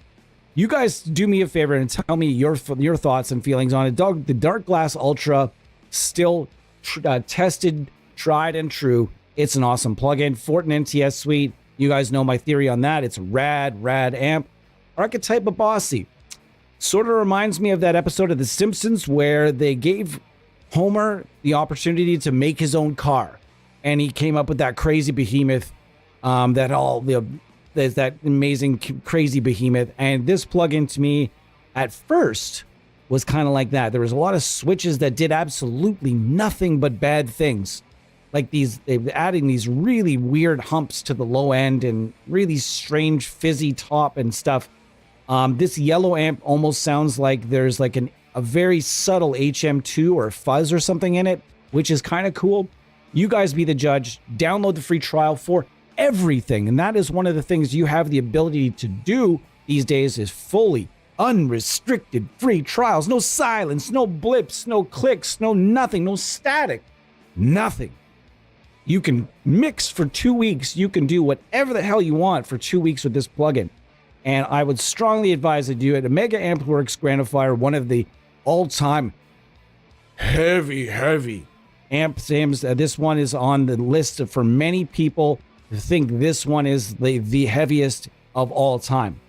You guys do me a favor and tell me your thoughts and feelings on it. The Dark Glass Ultra, still tested, tried and true. It's an awesome plugin. Fortin NTS suite. You guys know my theory on that. It's rad amp. Archetype of bossy. Sort of reminds me of that episode of The Simpsons where they gave Homer the opportunity to make his own car, and he came up with that crazy behemoth. There's that amazing crazy behemoth, and this plugin to me at first was kind of like that. There was a lot of switches that did absolutely nothing but bad things. Like they're adding these really weird humps to the low end and really strange fizzy top and stuff. This yellow amp almost sounds like there's like a very subtle HM2 or fuzz or something in it, which is kind of cool. You guys be the judge. Download the free trial for everything. And that is one of the things you have the ability to do these days is fully unrestricted free trials. No silence, no blips, no clicks, no nothing, no static, nothing. You can mix for 2 weeks. You can do whatever the hell you want for 2 weeks with this plugin. And I would strongly advise to do it. Omega Ampworks Grandifier, one of the all-time heavy amp sims. This one is on the list for many people who think this one is the heaviest of all time.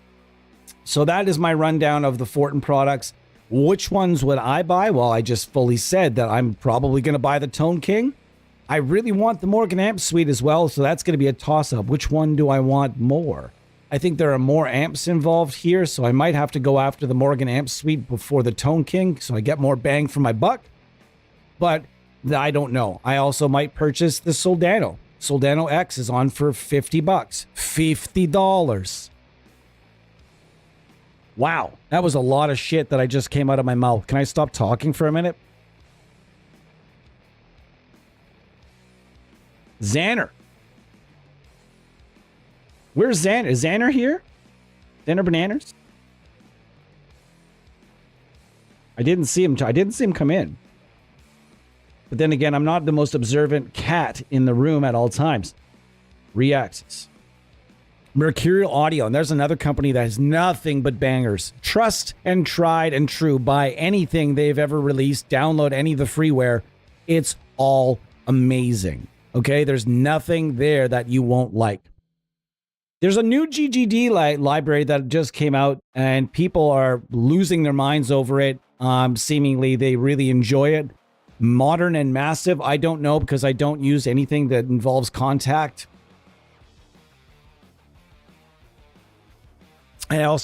So that is my rundown of the Fortin products. Which ones would I buy? Well, I just fully said that I'm probably going to buy the Tone King. I really want the Morgan Amp Suite as well, so that's going to be a toss-up. Which one do I want more? I think there are more amps involved here, so I might have to go after the Morgan Amp Suite before the Tone King, so I get more bang for my buck. But I don't know. I also might purchase the Soldano. Soldano X is on for $50. $50. Wow, that was a lot of shit that I just came out of my mouth. Can I stop talking for a minute? Xander. Where's Xander? Is Xander here? Xander Bananas? I didn't see him. I didn't see him come in. But then again, I'm not the most observant cat in the room at all times. Reacts. Mercurial Audio. And there's another company that has nothing but bangers. Trust and tried and true. Buy anything they've ever released. Download any of the freeware. It's all amazing. Okay, there's nothing there that you won't like. There's a new GGD library that just came out, and people are losing their minds over it. Seemingly, they really enjoy it. Modern and Massive, I don't know because I don't use anything that involves contact. I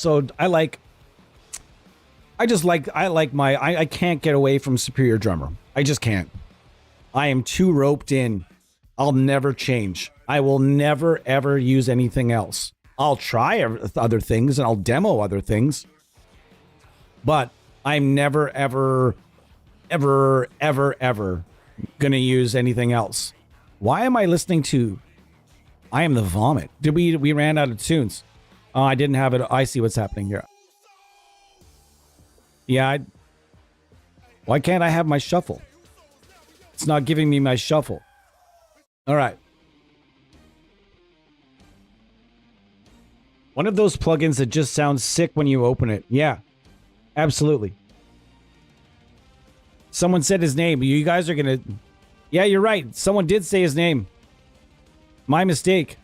can't get away from Superior Drummer. I just can't. I am too roped in. I'll never change. I will never, ever use anything else. I'll try other things and I'll demo other things. But I'm never, ever going to use anything else. Why am I listening to I Am the Vomit? We ran out of tunes. Oh, I didn't have it. I see what's happening here. Yeah. Why can't I have my shuffle? It's not giving me my shuffle. All right. One of those plugins that just sounds sick when you open it. Yeah, absolutely. Someone said his name. You guys are going to... Yeah, you're right. Someone did say his name. My mistake.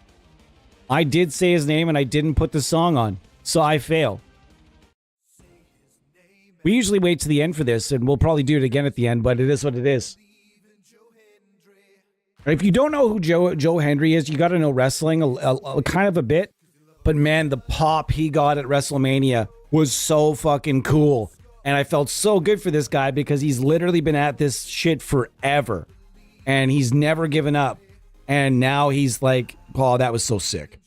I did say his name and I didn't put the song on. So I fail. We usually wait to the end for this, and we'll probably do it again at the end, but it is what it is. If you don't know who Joe Hendry is, you got to know wrestling a kind of a bit. But man, the pop he got at WrestleMania was so fucking cool. And I felt so good for this guy because he's literally been at this shit forever. And he's never given up. And now he's like, oh, that was so sick.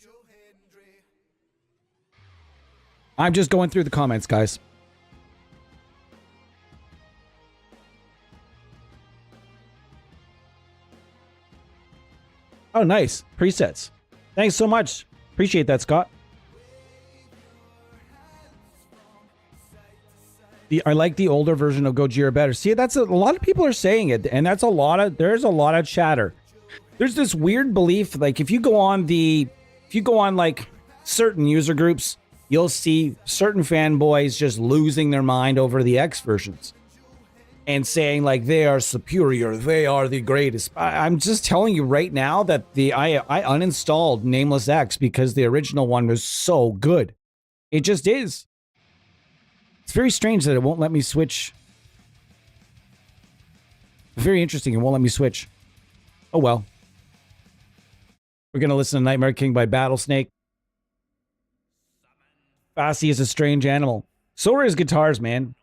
I'm just going through the comments, guys. Oh, nice. Presets. Thanks so much. Appreciate that, Scott. I like the older version of Gojira better. See, that's a lot of people are saying it, and there's a lot of chatter. There's this weird belief, like if you go on like certain user groups, you'll see certain fanboys just losing their mind over the X versions. And saying like they are superior, they are the greatest. I'm just telling you right now that I uninstalled Nameless X because the original one was so good. It just is. It's very strange that it won't let me switch. Very interesting. It won't let me switch. Oh well. We're gonna listen to Nightmare King by Battlesnake. Fassi is a strange animal. So are his guitars, man.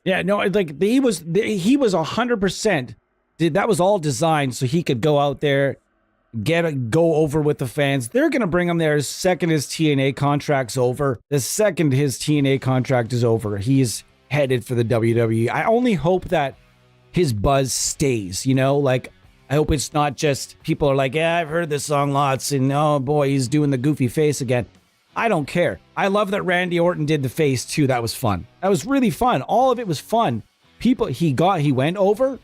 Yeah, no, like he was 100%. That was all designed so he could go out there, go over with the fans. They're gonna bring him there the second his TNA contract's over. The second his TNA contract is over, he's headed for the WWE. I only hope that his buzz stays. You know, like I hope it's not just people are like, yeah, I've heard this song lots, and oh boy, he's doing the goofy face again. I don't care. I love that Randy Orton did the face too. That was fun. That was really fun. All of it was fun. People he went over.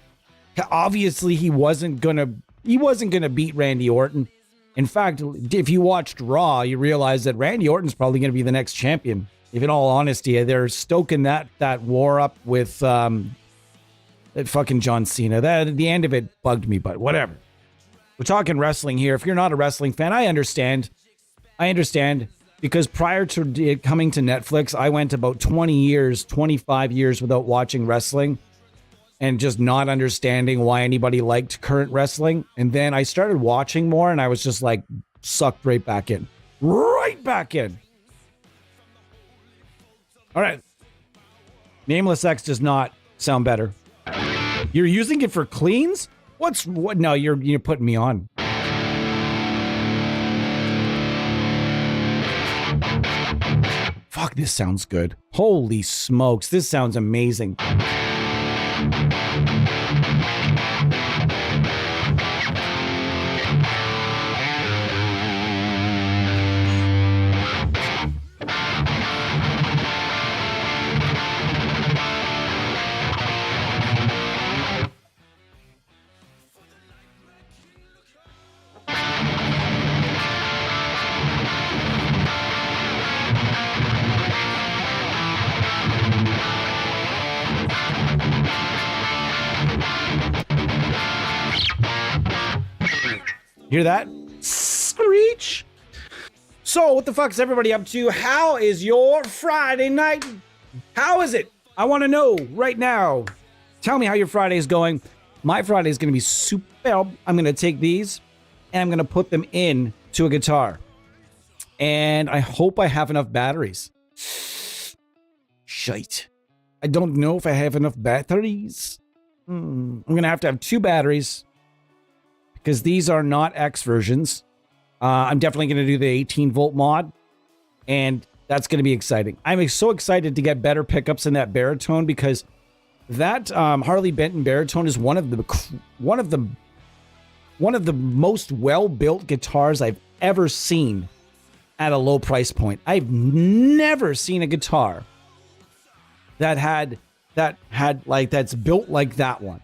Obviously, he wasn't gonna beat Randy Orton. In fact, if you watched Raw, you realize that Randy Orton's probably gonna be the next champion. If in all honesty, they're stoking that war up with that fucking John Cena. That the end of it bugged me, but whatever. We're talking wrestling here. If you're not a wrestling fan, I understand. Because prior to it coming to Netflix, I went about 25 years without watching wrestling and just not understanding why anybody liked current wrestling. And then I started watching more and I was just like sucked right back in. Right back in. All right. Nameless X does not sound better. You're using it for cleans? What? No, you're putting me on. Fuck, this sounds good. Holy smokes, this sounds amazing. Hear that? Screech! So, what the fuck's everybody up to? How is your Friday night? How is it? I want to know right now. Tell me how your Friday is going. My Friday is going to be superb. I'm going to take these and I'm going to put them in to a guitar. And I hope I have enough batteries. Shite. I don't know if I have enough batteries. I'm going to have 2 batteries. Because these are not X versions. I'm definitely going to do the 18-volt mod. And that's going to be exciting. I'm so excited to get better pickups in that baritone. Because that Harley Benton baritone is one of the most well-built guitars I've ever seen at a low price point. I've never seen a guitar that's built like that one.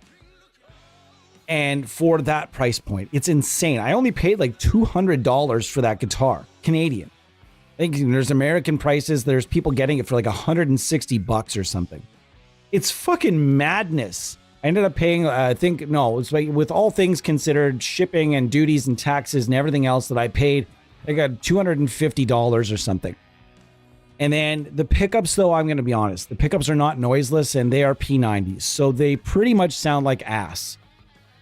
And for that price point, it's insane. I only paid like $200 for that guitar, Canadian. I think there's American prices. There's people getting it for like $160 or something. It's fucking madness. I ended up paying, I think, no, it's like with all things considered, shipping and duties and taxes and everything else that I paid, I got $250 or something. And then the pickups, though, I'm going to be honest, the pickups are not noiseless and they are P90s. So they pretty much sound like ass.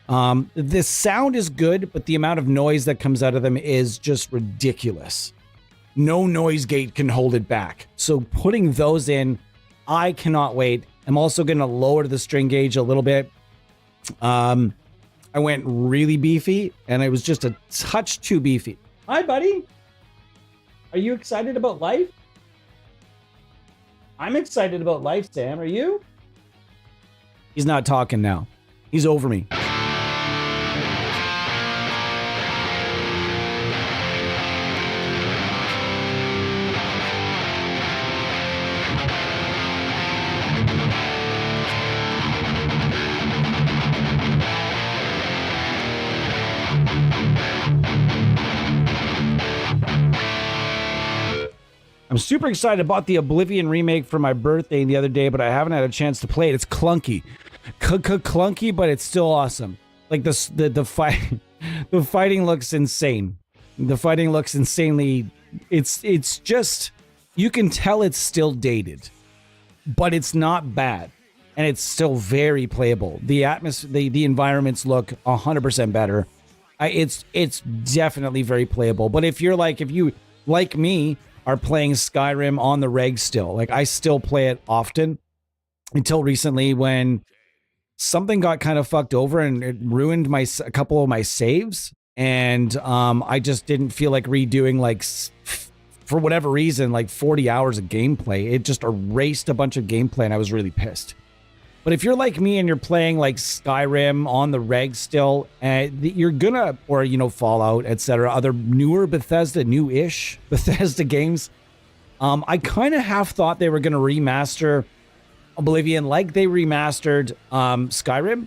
The sound is good, but the amount of noise that comes out of them is just ridiculous. No noise gate can hold it back. So putting those in, I cannot wait. I'm also going to lower the string gauge a little bit. I went really beefy, and it was just a touch too beefy. Hi, buddy. Are you excited about life? I'm excited about life, Sam. Are you? He's not talking now. He's over me. I'm super excited about the Oblivion remake for my birthday the other day, but I haven't had a chance to play it. It's clunky. Clunky, but it's still awesome. Like the fight, the fighting looks insane. The fighting looks insanely. It's just, you can tell it's still dated, but it's not bad, and it's still very playable. The atmosphere, the environments look 100% better. It's definitely very playable. But if you like me, are playing Skyrim on the reg still. Like, I still play it often until recently when something got kind of fucked over and it ruined a couple of my saves. And I just didn't feel like redoing, like, for whatever reason, like 40 hours of gameplay. It just erased a bunch of gameplay and I was really pissed. But if you're like me and you're playing like Skyrim on the reg still, you're gonna, or, Fallout, etc., other newer new-ish Bethesda games, I kind of half thought they were gonna remaster Oblivion like they remastered Skyrim,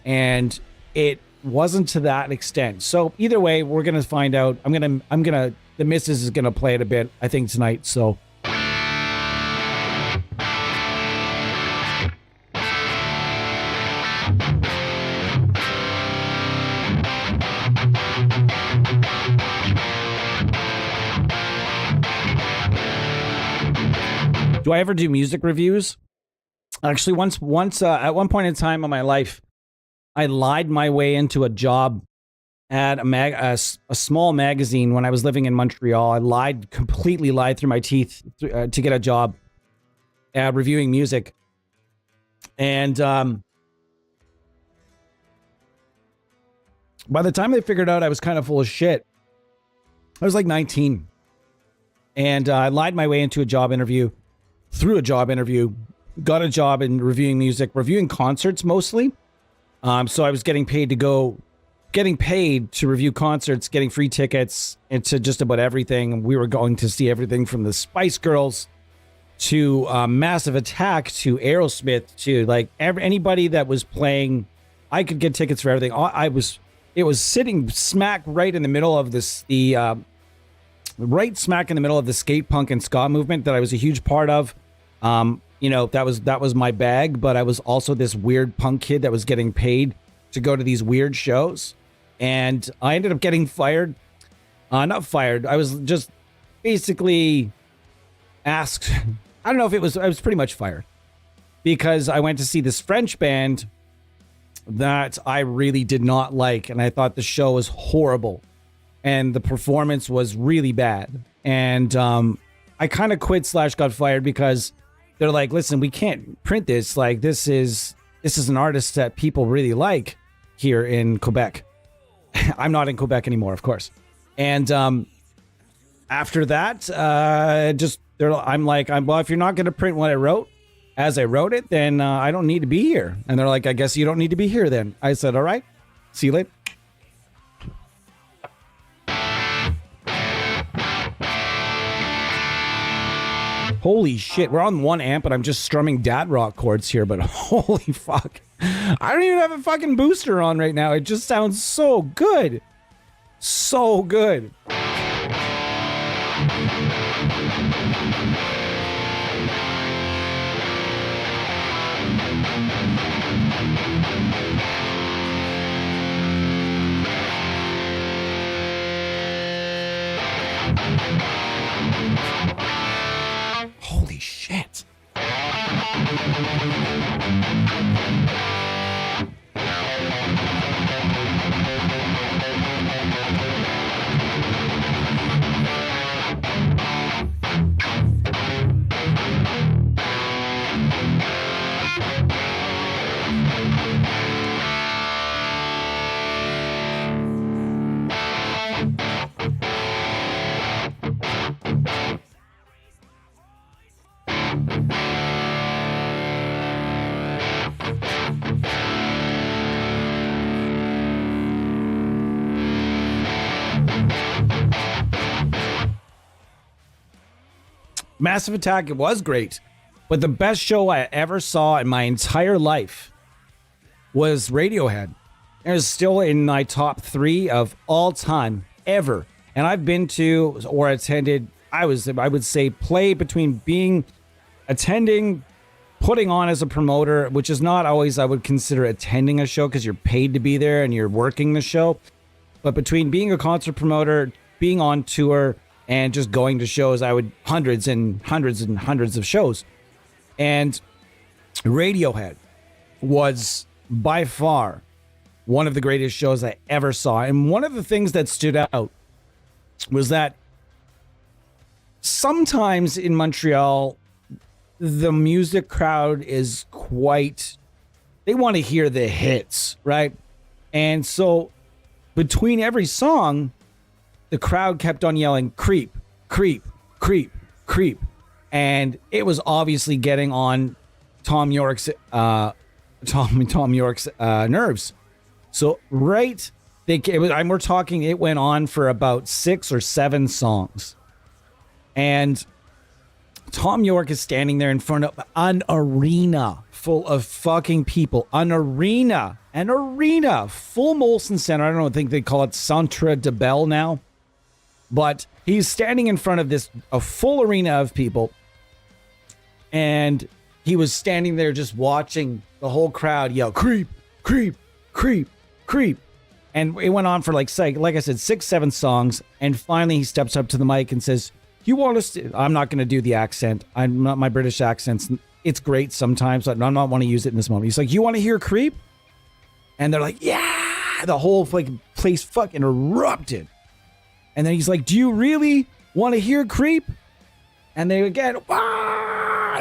and it wasn't to that extent. So either way, we're gonna find out. The missus is gonna play it a bit, I think, tonight. So. Do I ever do music reviews? Actually, once at one point in time in my life, I lied my way into a job at a small magazine when I was living in Montreal. I completely lied through my teeth to get a job reviewing music. And by the time they figured out I was kind of full of shit, I was like 19. And I lied my way into a job interview. Through a job interview, got a job in reviewing music, reviewing concerts mostly. So I was getting paid to review concerts, getting free tickets into just about everything. We were going to see everything from the Spice Girls to Massive Attack to Aerosmith to like anybody that was playing. I could get tickets for everything. It was sitting smack right in the middle of right smack in the middle of the skate punk and ska movement that I was a huge part of. That was my bag, but I was also this weird punk kid that was getting paid to go to these weird shows. And I ended up getting fired. Not fired. I was just basically asked. I don't know if I was pretty much fired because I went to see this French band that I really did not like. And I thought the show was horrible. And the performance was really bad. And I kind of quit / got fired because they're like, listen, we can't print this. Like, this is an artist that people really like here in Quebec. I'm not in Quebec anymore, of course. And after that, I'm like, well, if you're not going to print what I wrote as I wrote it, then I don't need to be here. And they're like, I guess you don't need to be here then. I said, all right, see you later. Holy shit, we're on 1 amp and I'm just strumming dad rock chords here, but holy fuck. I don't even have a fucking booster on right now. It just sounds so good. So good. Holy shit. Massive Attack, it was great. But the best show I ever saw in my entire life was Radiohead. It is still in my top 3 of all time, ever. And I've been to or attended, I would say, play between attending, putting on as a promoter, which is not always I would consider attending a show because you're paid to be there and you're working the show. But between being a concert promoter, being on tour, and just going to shows, I would hundreds and hundreds and hundreds of shows. And Radiohead was by far one of the greatest shows I ever saw. And one of the things that stood out was that sometimes in Montreal, the music crowd is they want to hear the hits, right? And so between every song, the crowd kept on yelling, creep, creep, creep, creep. And it was obviously getting on Tom York's nerves. So we're talking, it went on for about 6 or 7 songs. And Tom York is standing there in front of an arena full of fucking people. An arena, full Molson Center. I don't think they call it Centre de Bell now. But he's standing in front of a full arena of people. And he was standing there just watching the whole crowd yell, creep, creep, creep, creep. And it went on for like I said, 6, 7 songs. And finally he steps up to the mic and says, you want us to, I'm not going to do the accent. I'm not, my British accent's, it's great sometimes, but I'm not want to use it in this moment. He's like, you want to hear creep? And they're like, yeah, the whole place fucking erupted. And then he's like, do you really want to hear creep? And they again,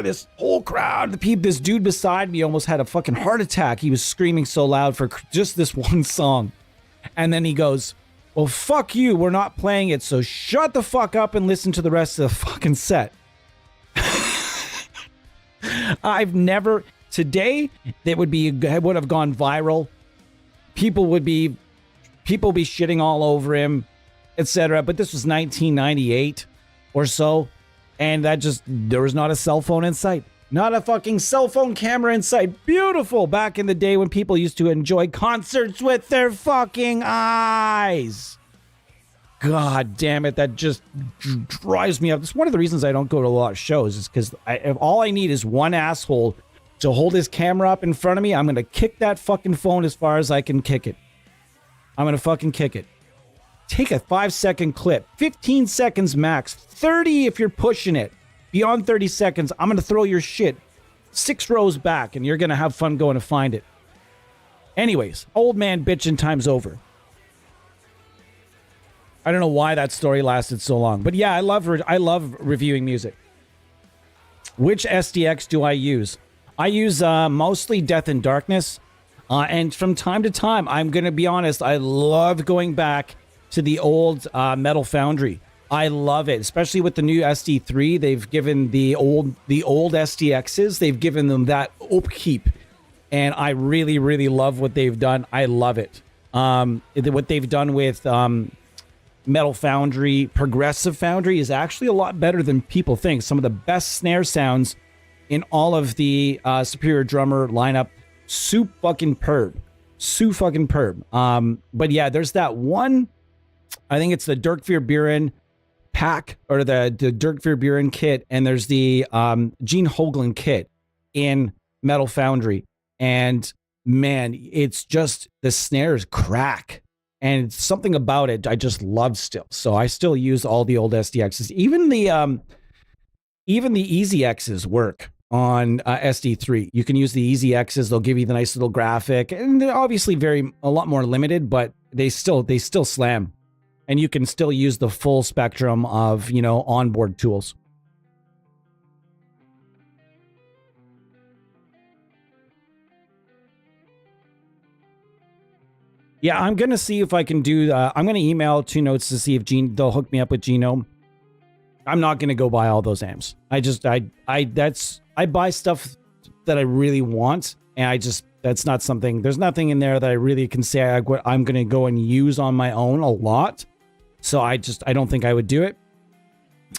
this whole crowd, this dude beside me almost had a fucking heart attack. He was screaming so loud for just this one song. And then he goes, well, fuck you. We're not playing it. So shut the fuck up and listen to the rest of the fucking set. Today, it would have gone viral. People would be shitting all over him, etc. But this was 1998 or so, and there was not a cell phone in sight. Not a fucking cell phone camera in sight. Beautiful. Back in the day when people used to enjoy concerts with their fucking eyes. God damn it. That just drives me up. It's one of the reasons I don't go to a lot of shows is because if all I need is one asshole to hold his camera up in front of me, I'm going to kick that fucking phone as far as I can kick it. I'm going to fucking kick it. Take a 5-second clip, 15 seconds max, 30 if you're pushing it. Beyond 30 seconds, I'm going to throw your shit 6 rows back and you're going to have fun going to find it. Anyways, old man bitching time's over. I don't know why that story lasted so long, but yeah, I love reviewing music. Which SDX do I use? I use mostly Death and Darkness. And from time to time, I'm going to be honest, I love going back to the old Metal Foundry. I love it, especially with the new SD3. They've given the old SDXs, they've given them that upkeep. And I really, really love what they've done. I love it. What they've done with Metal Foundry, Progressive Foundry is actually a lot better than people think. Some of the best snare sounds in all of the Superior Drummer lineup. Sue fucking perb. But yeah, there's that one, I think it's the Dirk Verbeuren pack, or the Dirk Verbeuren kit, and there's the Gene Hoglan kit in Metal Foundry. And man, it's just the snares crack. And something about it I just love still. So I still use all the old SDXs. Even the Easy X's work on SD3. You can use the Easy X's. They'll give you the nice little graphic, and they're obviously a lot more limited, but they still slam. And you can still use the full spectrum of, onboard tools. Yeah, I'm going to see if I can do I'm going to email Two Notes to see if they'll hook me up with Genome. I'm not going to go buy all those amps. I buy stuff that I really want, and that's not something, there's nothing in there that I really can say I'm going to go and use on my own a lot. So I don't think I would do it.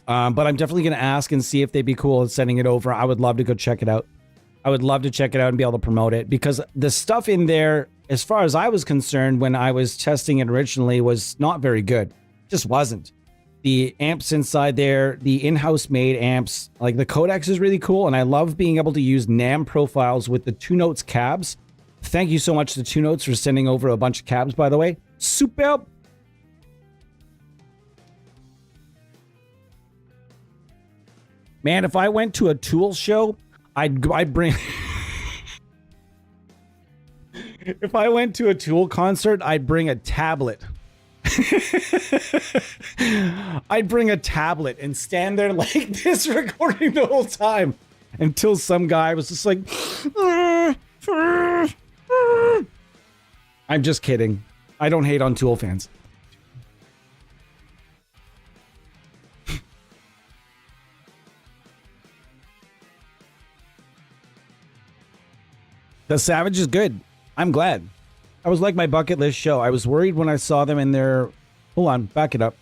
But I'm definitely going to ask and see if they'd be cool at sending it over. I would love to go check it out. I would love to check it out and be able to promote it, because the stuff in there, as far as I was concerned, when I was testing it originally, was not very good. Just wasn't. The amps inside there, the in-house made amps, like the codex is really cool, and I love being able to use NAM profiles with the Two Notes cabs. Thank you so much to Two Notes for sending over a bunch of cabs, by the way. Super. Man, if I went to a Tool show, I'd bring... If I went to a Tool concert, I'd bring a tablet. I'd bring a tablet and stand there like this, recording the whole time until some guy was just like, I'm just kidding. I don't hate on Tool fans. The Savage is good. I'm glad. That was like my bucket list show. I was worried when I saw them in their... Hold on, back it up.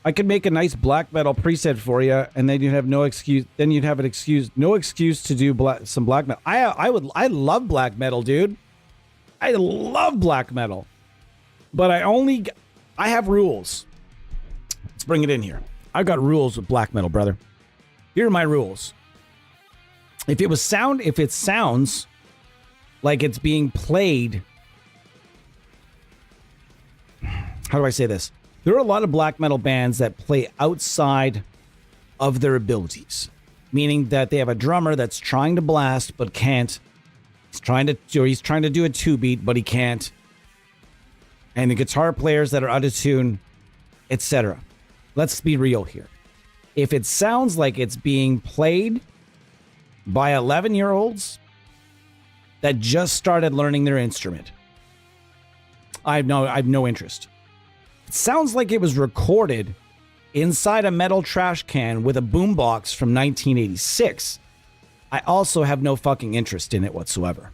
I could make a nice black metal preset for you, and then you'd have no excuse. Then you'd have no excuse to do some black metal. I love black metal, dude. I love black metal, but I have rules. Let's bring it in here. I've got rules with black metal, brother. Here are my rules. If it sounds like it's being played. How do I say this? There are a lot of black metal bands that play outside of their abilities, meaning that they have a drummer that's trying to blast but can't. He's trying to do a 2-beat but he can't. And the guitar players that are out of tune, etc. Let's be real here. If it sounds like it's being played by 11-year-olds that just started learning their instrument, I have no interest. It sounds like it was recorded inside a metal trash can with a boombox from 1986. I also have no fucking interest in it whatsoever.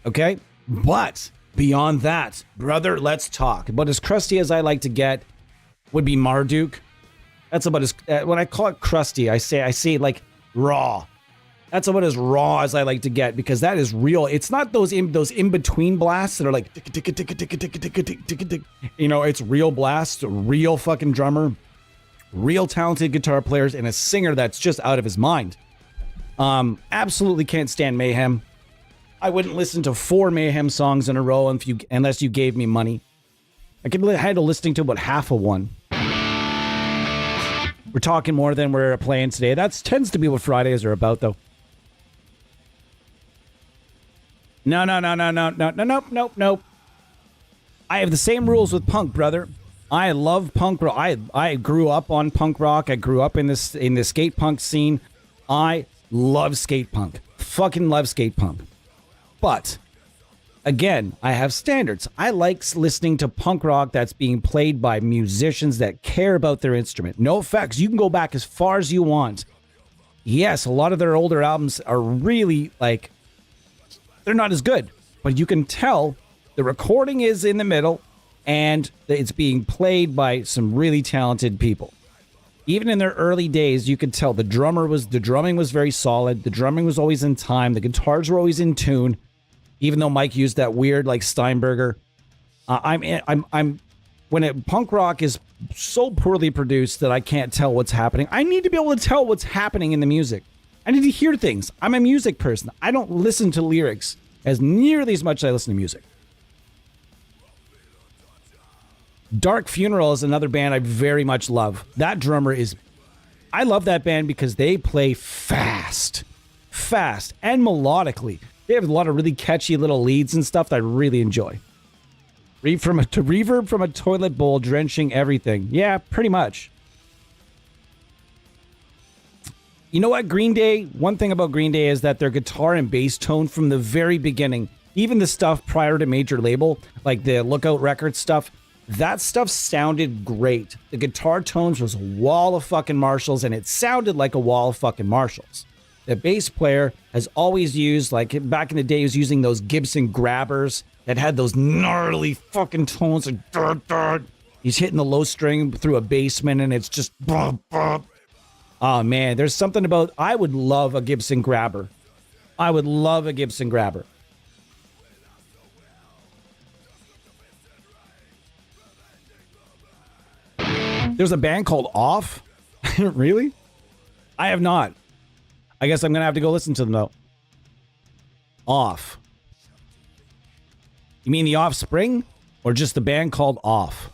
Okay? But beyond that, brother, let's talk. About as crusty as I like to get would be Marduk. That's about as... when I call it crusty, I say like raw. That's about as raw as I like to get, because that is real. It's not those in-between blasts that are like, it's real blasts, real fucking drummer, real talented guitar players, and a singer that's just out of his mind. Absolutely can't stand Mayhem. I wouldn't listen to 4 Mayhem songs in a row unless you gave me money. I could handle listening to about half of one. We're talking more than we're playing today. That tends to be what Fridays are about, though. No. I have the same rules with punk, brother. I love punk rock. I grew up on punk rock. I grew up in the skate punk scene. I love skate punk. Fucking love skate punk. But again, I have standards. I like listening to punk rock that's being played by musicians that care about their instrument. No effects. You can go back as far as you want. Yes, a lot of their older albums are really like... they're not as good, but you can tell the recording is in the middle and it's being played by some really talented people. Even in their early days, you could tell the drumming was very solid. The drumming was always in time. The guitars were always in tune, even though Mike used that weird like Steinberger. When punk rock is so poorly produced that I can't tell what's happening, I need to be able to tell what's happening in the music. I need to hear things. I'm a music person. I don't listen to lyrics as nearly as much as I listen to music. Dark Funeral is another band I very much love. That drummer is... I love that band because they play fast, and melodically. They have a lot of really catchy little leads and stuff that I really enjoy. Reverb from a toilet bowl drenching everything. Yeah, pretty much. You know what, Green Day? One thing about Green Day is that their guitar and bass tone from the very beginning, even the stuff prior to major label, like the Lookout Records stuff, that stuff sounded great. The guitar tones was a wall of fucking Marshalls, and it sounded like a wall of fucking Marshalls. The bass player has always used, like back in the day, he was using those Gibson grabbers that had those gnarly fucking tones. Like, he's hitting the low string through a basement, and it's just... Oh, man, there's something about... I would love a Gibson grabber. I would love a Gibson grabber. There's a band called Off? Really? I have not. I guess I'm going to have to go listen to them, though. Off. You mean The Offspring? Or just the band called Off?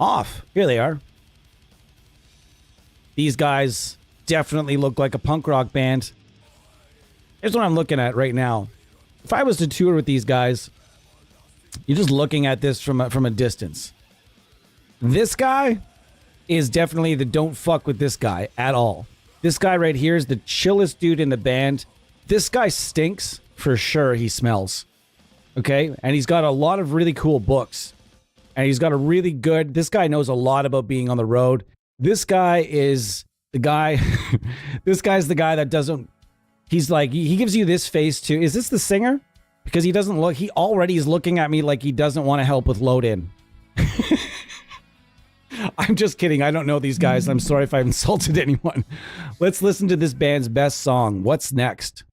Off. Here they are. These guys definitely look like a punk rock band. Here's what I'm looking at right now. If I was to tour with these guys, you're just looking at this from a distance. This guy is definitely the don't fuck with this guy at all. This guy right here is the chillest dude in the band. This guy stinks for sure. He smells. Okay? And he's got a lot of really cool books. And he's got a really good... This guy knows a lot about being on the road. This guy is the guy... This guy's the guy that doesn't... He's like... He gives you this face too. Is this the singer? Because he doesn't look... He already is looking at me like he doesn't want to help with load in. I'm just kidding. I don't know these guys. I'm sorry if I've insulted anyone. Let's listen to this band's best song. What's next?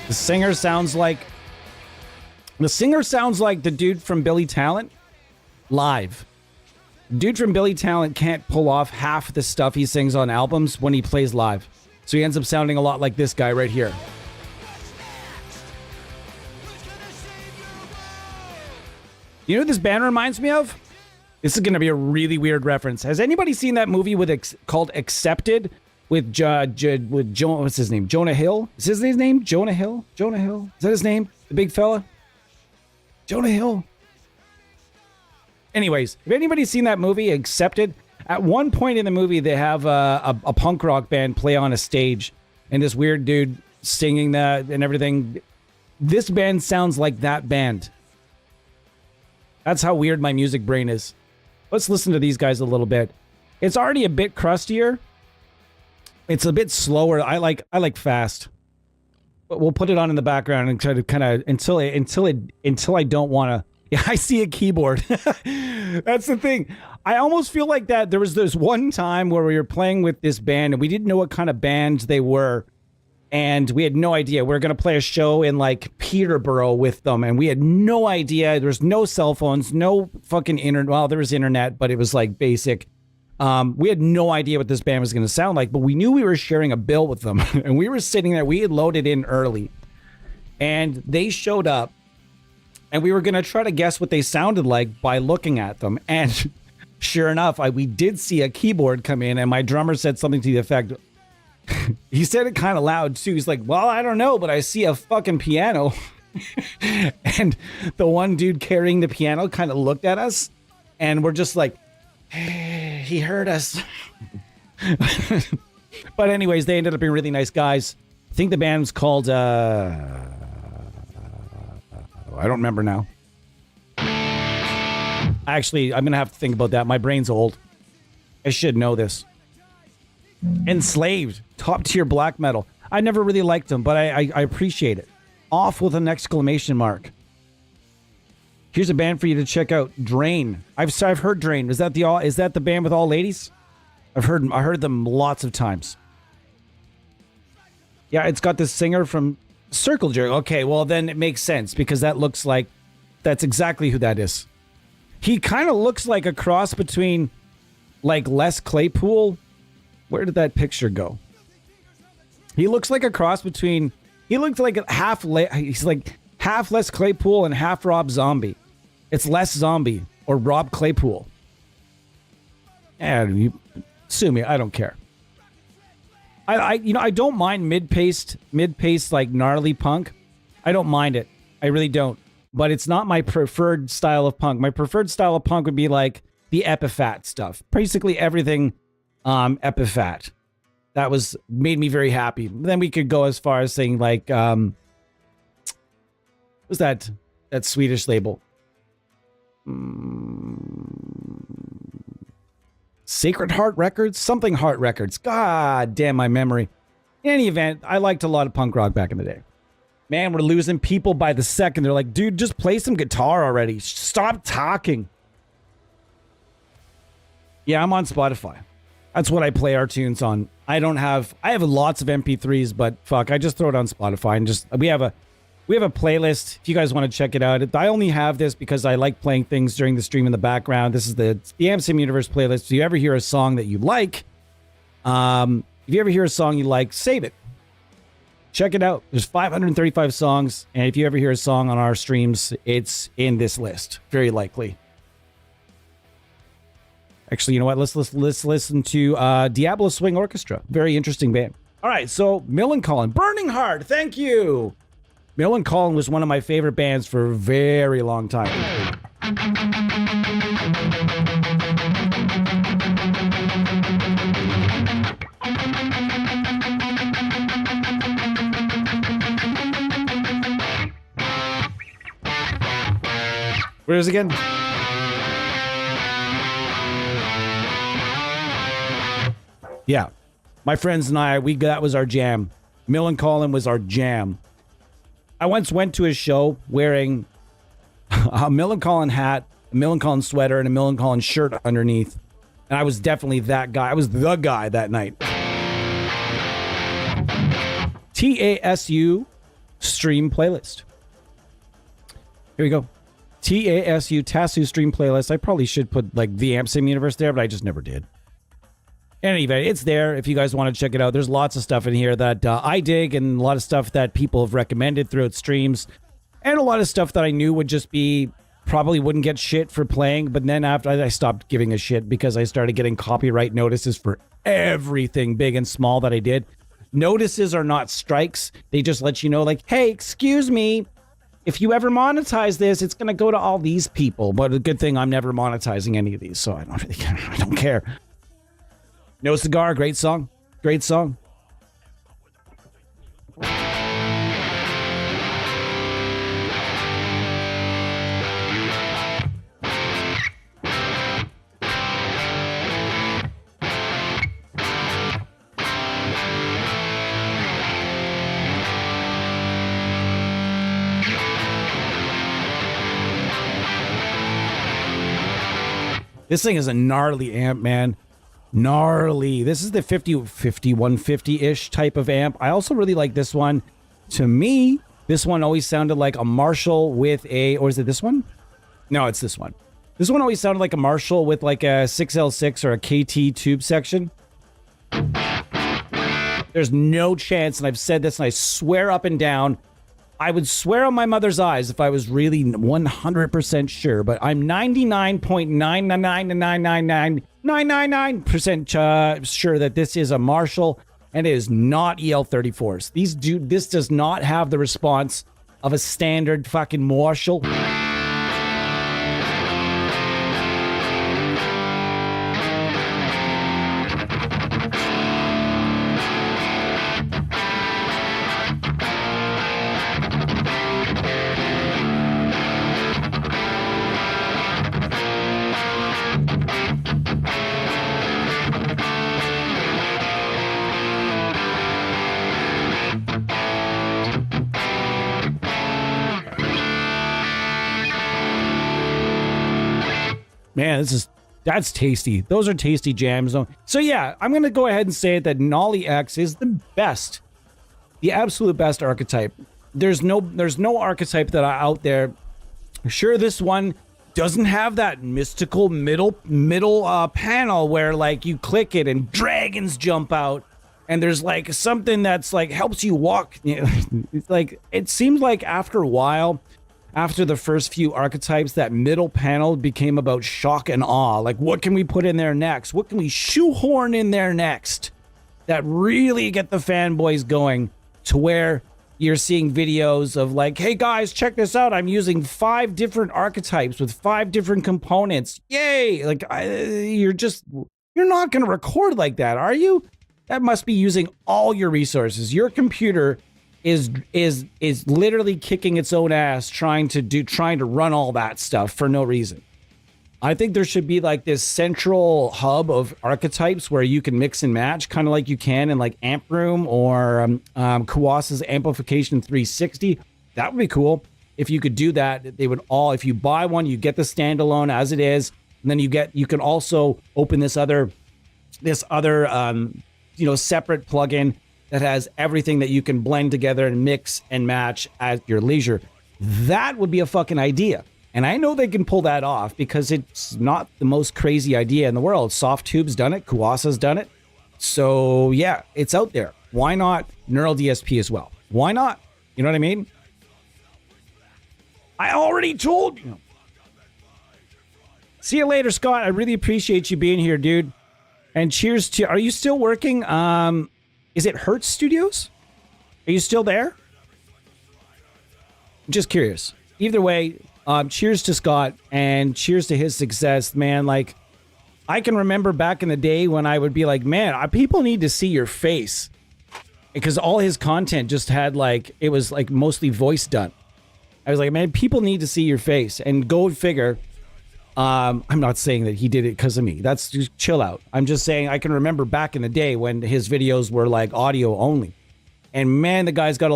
The singer sounds like... The singer sounds like the dude from Billy Talent live. Dude from Billy Talent can't pull off half the stuff he sings on albums when he plays live. So he ends up sounding a lot like this guy right here. You know what this band reminds me of? This is going to be a really weird reference. Has anybody seen that movie called Accepted with what's his name? Jonah Hill? Is his name Jonah Hill? Jonah Hill? Is that his name? The big fella? Jonah Hill. Anyways, if anybody's seen that movie, Accepted, at one point in the movie, they have a punk rock band play on a stage, and this weird dude singing that and everything. This band sounds like that band. That's how weird my music brain is. Let's listen to these guys a little bit. It's already a bit crustier. It's a bit slower. I like fast. But we'll put it on in the background and try to kind of until I don't want to. Yeah, I see a keyboard. That's the thing. I almost feel like that there was this one time where we were playing with this band and we didn't know what kind of band they were. And we had no idea. We were going to play a show in like Peterborough with them. And we had no idea. There was no cell phones, no fucking internet. Well, there was internet, but it was like basic. We had no idea what this band was going to sound like, but we knew we were sharing a bill with them. And we were sitting there. We had loaded in early. And they showed up. And we were going to try to guess what they sounded like by looking at them. And sure enough, we did see a keyboard come in, and my drummer said something to the effect. He said it kind of loud, too. He's like, well, I don't know, but I see a fucking piano. And the one dude carrying the piano kind of looked at us, and we're just like, hey, he heard us. But anyways, they ended up being really nice guys. I think the band's called... I don't remember now. Actually, I'm going to have to think about that. My brain's old. I should know this. Enslaved. Top tier black metal. I never really liked them, but I appreciate it. Off with an exclamation mark. Here's a band for you to check out. Drain. I've heard Drain. Is that the band with all ladies? I heard them lots of times. Yeah, it's got this singer from Circle Jerk. Okay, well then it makes sense because that looks like that's exactly who that is. He kind of looks like a cross between like Les Claypool. Where did that picture go? He looks like a cross between. He looked like he's like half Les Claypool and half Rob Zombie. It's Les Zombie or Rob Claypool. And you sue me, I don't care. I don't mind mid-paced like gnarly punk. I don't mind it. I really don't. But it's not my preferred style of punk. My preferred style of punk would be like the Epiphat stuff. Basically everything Epiphat. That made me very happy. Then we could go as far as saying like what's that Swedish label? Sacred Heart Records? Something Heart Records. God damn my memory. In any event, I liked a lot of punk rock back in the day. Man, we're losing people by the second. They're like, dude, just play some guitar already. Stop talking. Yeah, I'm on Spotify. That's what I play our tunes on. I have lots of MP3s, but fuck, I just throw it on Spotify and we have a playlist. If you guys want to check it out, I only have this because I like playing things during the stream in the background. This is the AmSim Universe playlist. If you ever hear a song that you like, save it. Check it out. There's 535 songs, and if you ever hear a song on our streams, it's in this list, very likely. Actually, you know what? Let's listen to Diablo Swing Orchestra. Very interesting band. All right, so Millencolin, Burning Heart. Thank you. Millencolin was one of my favorite bands for a very long time. Where is it again? Yeah, my friends and I, that was our jam. Millencolin was our jam. I once went to his show wearing a Millencolin hat, a Millencolin sweater, and a Millencolin shirt underneath. And I was definitely that guy. I was the guy that night. TASU stream playlist. Here we go. TASU stream playlist. I probably should put like the AmSim Universe there, but I just never did. Anyway, it's there if you guys want to check it out. There's lots of stuff in here that I dig and a lot of stuff that people have recommended throughout streams and a lot of stuff that I knew would just be probably wouldn't get shit for playing. But then after I stopped giving a shit because I started getting copyright notices for everything big and small that I did. Notices are not strikes. They just let you know like, hey, excuse me. If you ever monetize this, it's going to go to all these people. But a good thing I'm never monetizing any of these. So I don't really care. I don't care. No Cigar, great song. Great song. This thing is a gnarly amp, man. Gnarly. This is the 5150-ish type of amp. I also really like this one. To me, this one always sounded like a Marshall with or is it this one? No, it's this one. This one always sounded like a Marshall with like a 6L6 or a KT tube section. There's no chance, and I've said this and I swear up and down, I would swear on my mother's eyes if I was really 100% sure, but I'm 99.999999999% sure that this is a Marshall and it is not EL34s. This does not have the response of a standard fucking Marshall. Man, that's tasty. Those are tasty jams. So yeah, I'm going to go ahead and say that Nolly X is the best the absolute best archetype. There's no archetype that are out there. Sure, this one doesn't have that mystical middle panel where like you click it and dragons jump out, and there's like something that's like helps you walk. It's like it seems like after a while, after the first few archetypes, that middle panel became about shock and awe. Like, what can we put in there next? What can we shoehorn in there next that really get the fanboys going to where you're seeing videos of like, hey guys, check this out. I'm using 5 different archetypes with 5 different components. Yay! Like, you're not going to record like that, are you? That must be using all your resources. Your computer is literally kicking its own ass trying to run all that stuff for no reason. I think there should be like this central hub of archetypes where you can mix and match, kind of like you can in like Amp Room or Kuwasa's Amplification 360. That would be cool if you could do that. They would all, if you buy one, you get the standalone as it is, and then you can also open this other separate plugin that has everything that you can blend together and mix and match at your leisure. That would be a fucking idea. And I know they can pull that off because it's not the most crazy idea in the world. Softtube's done it. Kuwasa's done it. So, yeah, it's out there. Why not Neural DSP as well? Why not? You know what I mean? I already told you. See you later, Scott. I really appreciate you being here, dude. And cheers to... Are you still working? Is it Hertz Studios? Are you still there? Just curious. Either way... cheers to Scott and cheers to his success, man. Like, I can remember back in the day when I would be like, man, people need to see your face, because all his content just had like, it was like mostly voice done. I was like, man, people need to see your face. And go figure. I'm not saying that he did it because of me. That's just chill out. I'm just saying I can remember back in the day when his videos were like audio only. And man, the guy's got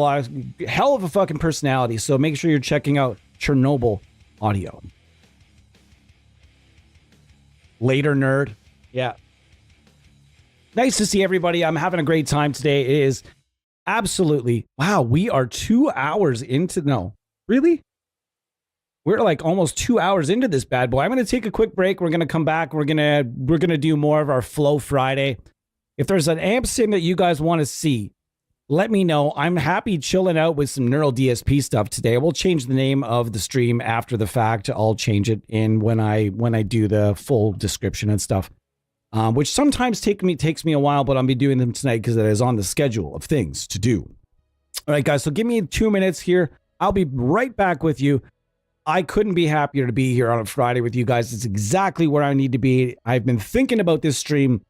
hell of a fucking personality. So make sure you're checking out Chernobyl audio. Later, nerd. Yeah. Nice to see everybody. I'm having a great time today. It is absolutely... Wow, we are 2 hours into... No. Really? We're like almost 2 hours into this bad boy. I'm going to take a quick break. We're going to come back. We're going to do more of our Flow Friday. If there's an amp sim that you guys want to see, let me know. I'm happy chilling out with some Neural DSP stuff today. We'll change the name of the stream after the fact. I'll change it in when I do the full description and stuff, which sometimes takes me a while, but I'll be doing them tonight because it is on the schedule of things to do. All right, guys. So give me 2 minutes here. I'll be right back with you. I couldn't be happier to be here on a Friday with you guys. It's exactly where I need to be. I've been thinking about this stream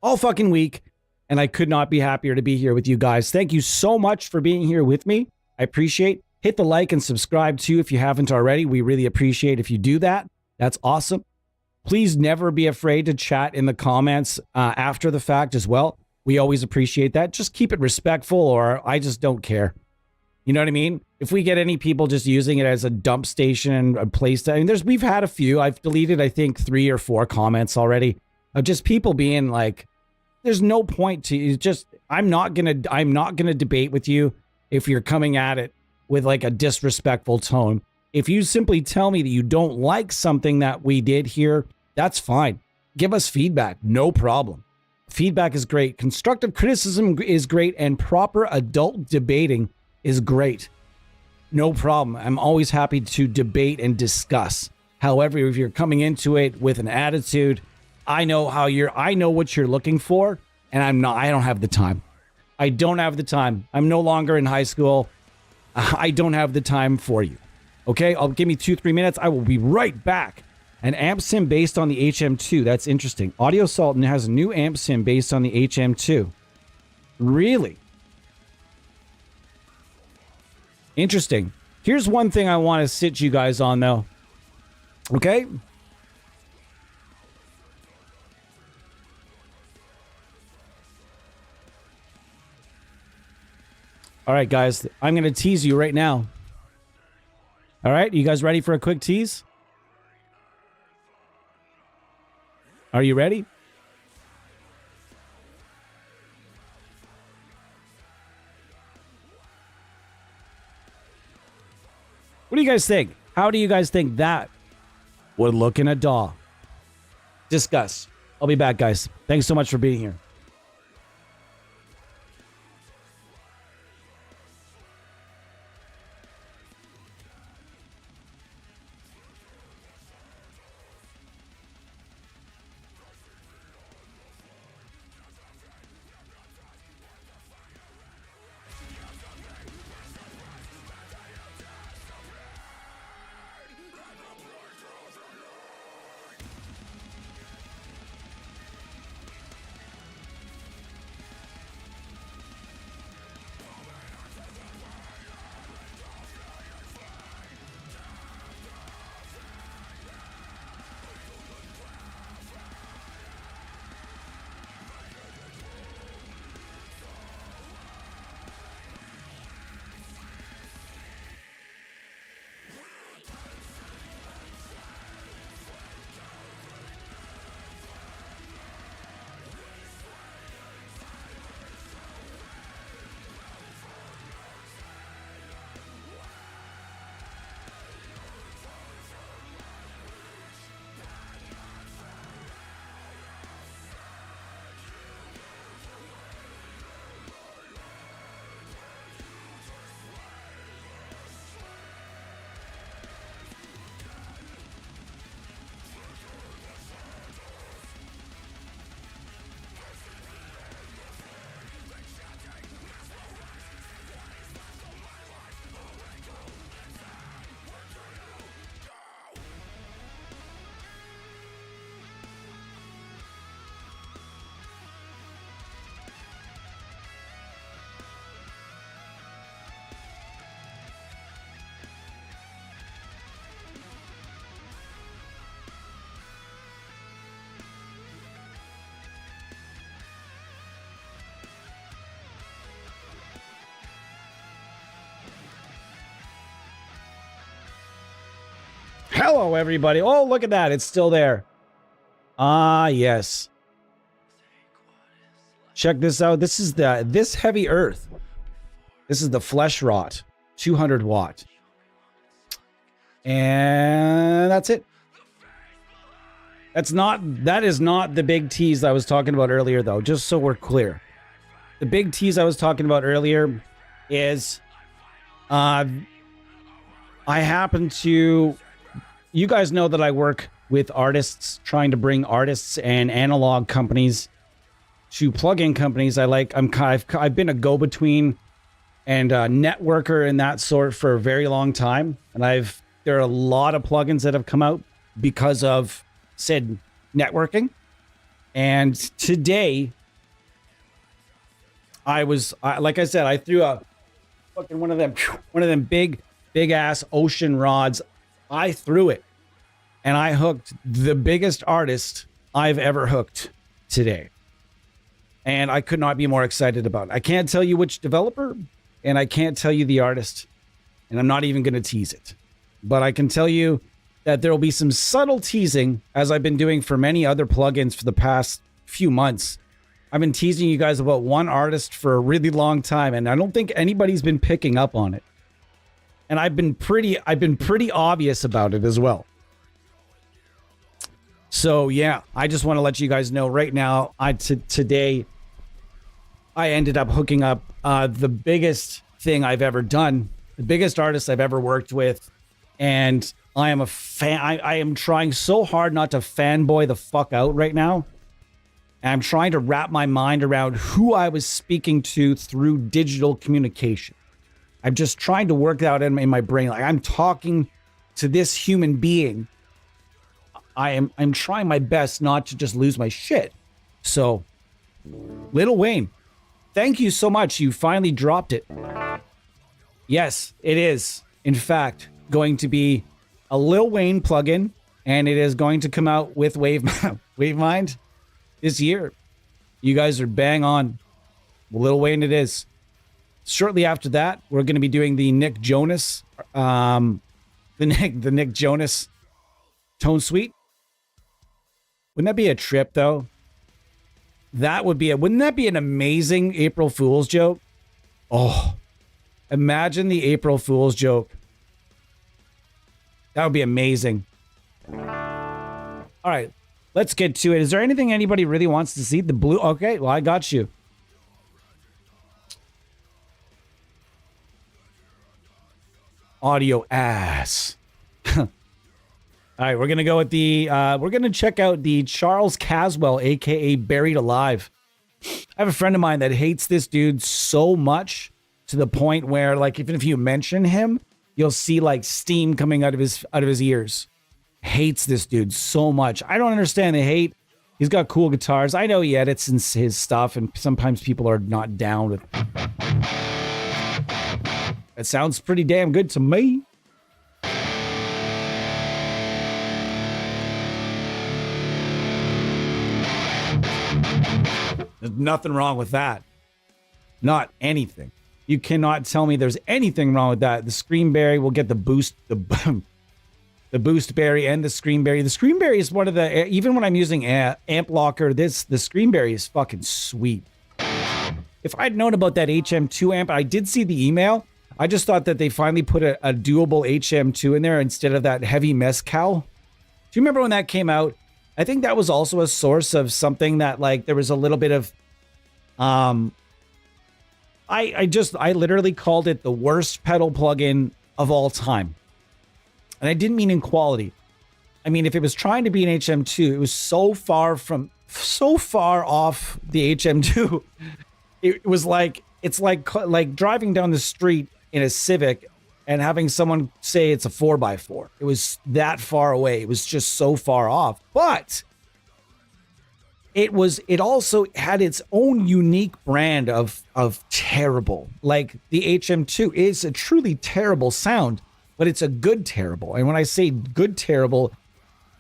all fucking week. And I could not be happier to be here with you guys. Thank you so much for being here with me. I appreciate. Hit the like and subscribe too if you haven't already. We really appreciate if you do that. That's awesome. Please never be afraid to chat in the comments after the fact as well. We always appreciate that. Just keep it respectful, or I just don't care. You know what I mean? If we get any people just using it as a dump station and a place to... I mean, we've had a few. I've deleted, I think, 3 or 4 comments already of just people being like... There's no point to just, I'm not gonna debate with you if you're coming at it with like a disrespectful tone. If you simply tell me that you don't like something that we did here, that's fine. Give us feedback, no problem. Feedback is great. Constructive criticism is great, and proper adult debating is great. No problem. I'm always happy to debate and discuss. However, if you're coming into it with an attitude, I know what you're looking for, and I don't have the time. I don't have the time. I'm no longer in high school. I don't have the time for you. Okay, give me 2-3 minutes. I will be right back. An amp sim based on the HM2. That's interesting. Audio Sultan has a new amp sim based on the HM2. Really? Interesting. Here's one thing I want to sit you guys on, though. Okay? All right, guys, I'm going to tease you right now. All right, you guys ready for a quick tease? Are you ready? What do you guys think? How do you guys think that would look in a DAW? Discuss. I'll be back, guys. Thanks so much for being here. Hello, everybody. Oh, look at that. It's still there. Ah, yes. Check this out. This is this heavy earth. This is the flesh rot. 200 watt. And that's it. That is not the big tease I was talking about earlier, though, just so we're clear. The big tease I was talking about earlier is I happen to... You guys know that I work with artists, trying to bring artists and analog companies to plugin companies. I've been a go-between and a networker and that sort for a very long time. And there are a lot of plugins that have come out because of said networking. And today, like I said, I threw a fucking one of them big ass ocean rods. I threw it and I hooked the biggest artist I've ever hooked today. And I could not be more excited about it. I can't tell you which developer and I can't tell you the artist, and I'm not even going to tease it. But I can tell you that there will be some subtle teasing, as I've been doing for many other plugins for the past few months. I've been teasing you guys about one artist for a really long time, and I don't think anybody's been picking up on it. And I've been pretty obvious about it as well. So yeah, I just want to let you guys know right now, today I ended up hooking up the biggest thing I've ever done, the biggest artist I've ever worked with, and I am a fan. I am trying so hard not to fanboy the fuck out right now. And I'm trying to wrap my mind around who I was speaking to through digital communication. I'm just trying to work that out in my brain. Like, I'm talking to this human being. I'm trying my best not to just lose my shit. So, Lil Wayne, thank you so much. You finally dropped it. Yes, it is, in fact, going to be a Lil Wayne plugin, and it is going to come out with Wavemind this year. You guys are bang on. Lil Wayne it is. Shortly after that, we're going to be doing the Nick Jonas, the Nick Jonas tone suite. Wouldn't that be a trip, though? Wouldn't that be an amazing April Fool's joke? Oh, imagine the April Fool's joke That would be amazing. All right, let's get to it. Is there anything anybody really wants to see? The blue. Okay, well, I got you. Audio ass. All right, we're gonna go with the. We're gonna check out the Charles Caswell, aka Buried Alive. I have a friend of mine that hates this dude so much to the point where, like, even if you mention him, you'll see like steam coming out of his ears. Hates this dude so much. I don't understand the hate. He's got cool guitars. I know he edits his stuff, and sometimes people are not down with. It sounds pretty damn good to me. There's nothing wrong with that. Not anything. You cannot tell me there's anything wrong with that. The Screamberry will get the boost, the boost berry and the Screamberry. The Screamberry is one of the, even when I'm using amp locker, the Screamberry is fucking sweet. If I'd known about that HM2 amp, I did see the email. I just thought that they finally put a doable HM2 in there instead of that heavy mezcal. Do you remember when that came out? I think that was also a source of something that, like, there was a little bit of, I literally called it the worst pedal plugin of all time. And I didn't mean in quality. I mean, if it was trying to be an HM2, it was so far off the HM2. It was like, it's like driving down the street in a Civic and having someone say it's a 4x4. It was that far away. It was just so far off. But it also had its own unique brand of terrible. Like the HM2 is a truly terrible sound, but it's a good terrible. And when I say good terrible,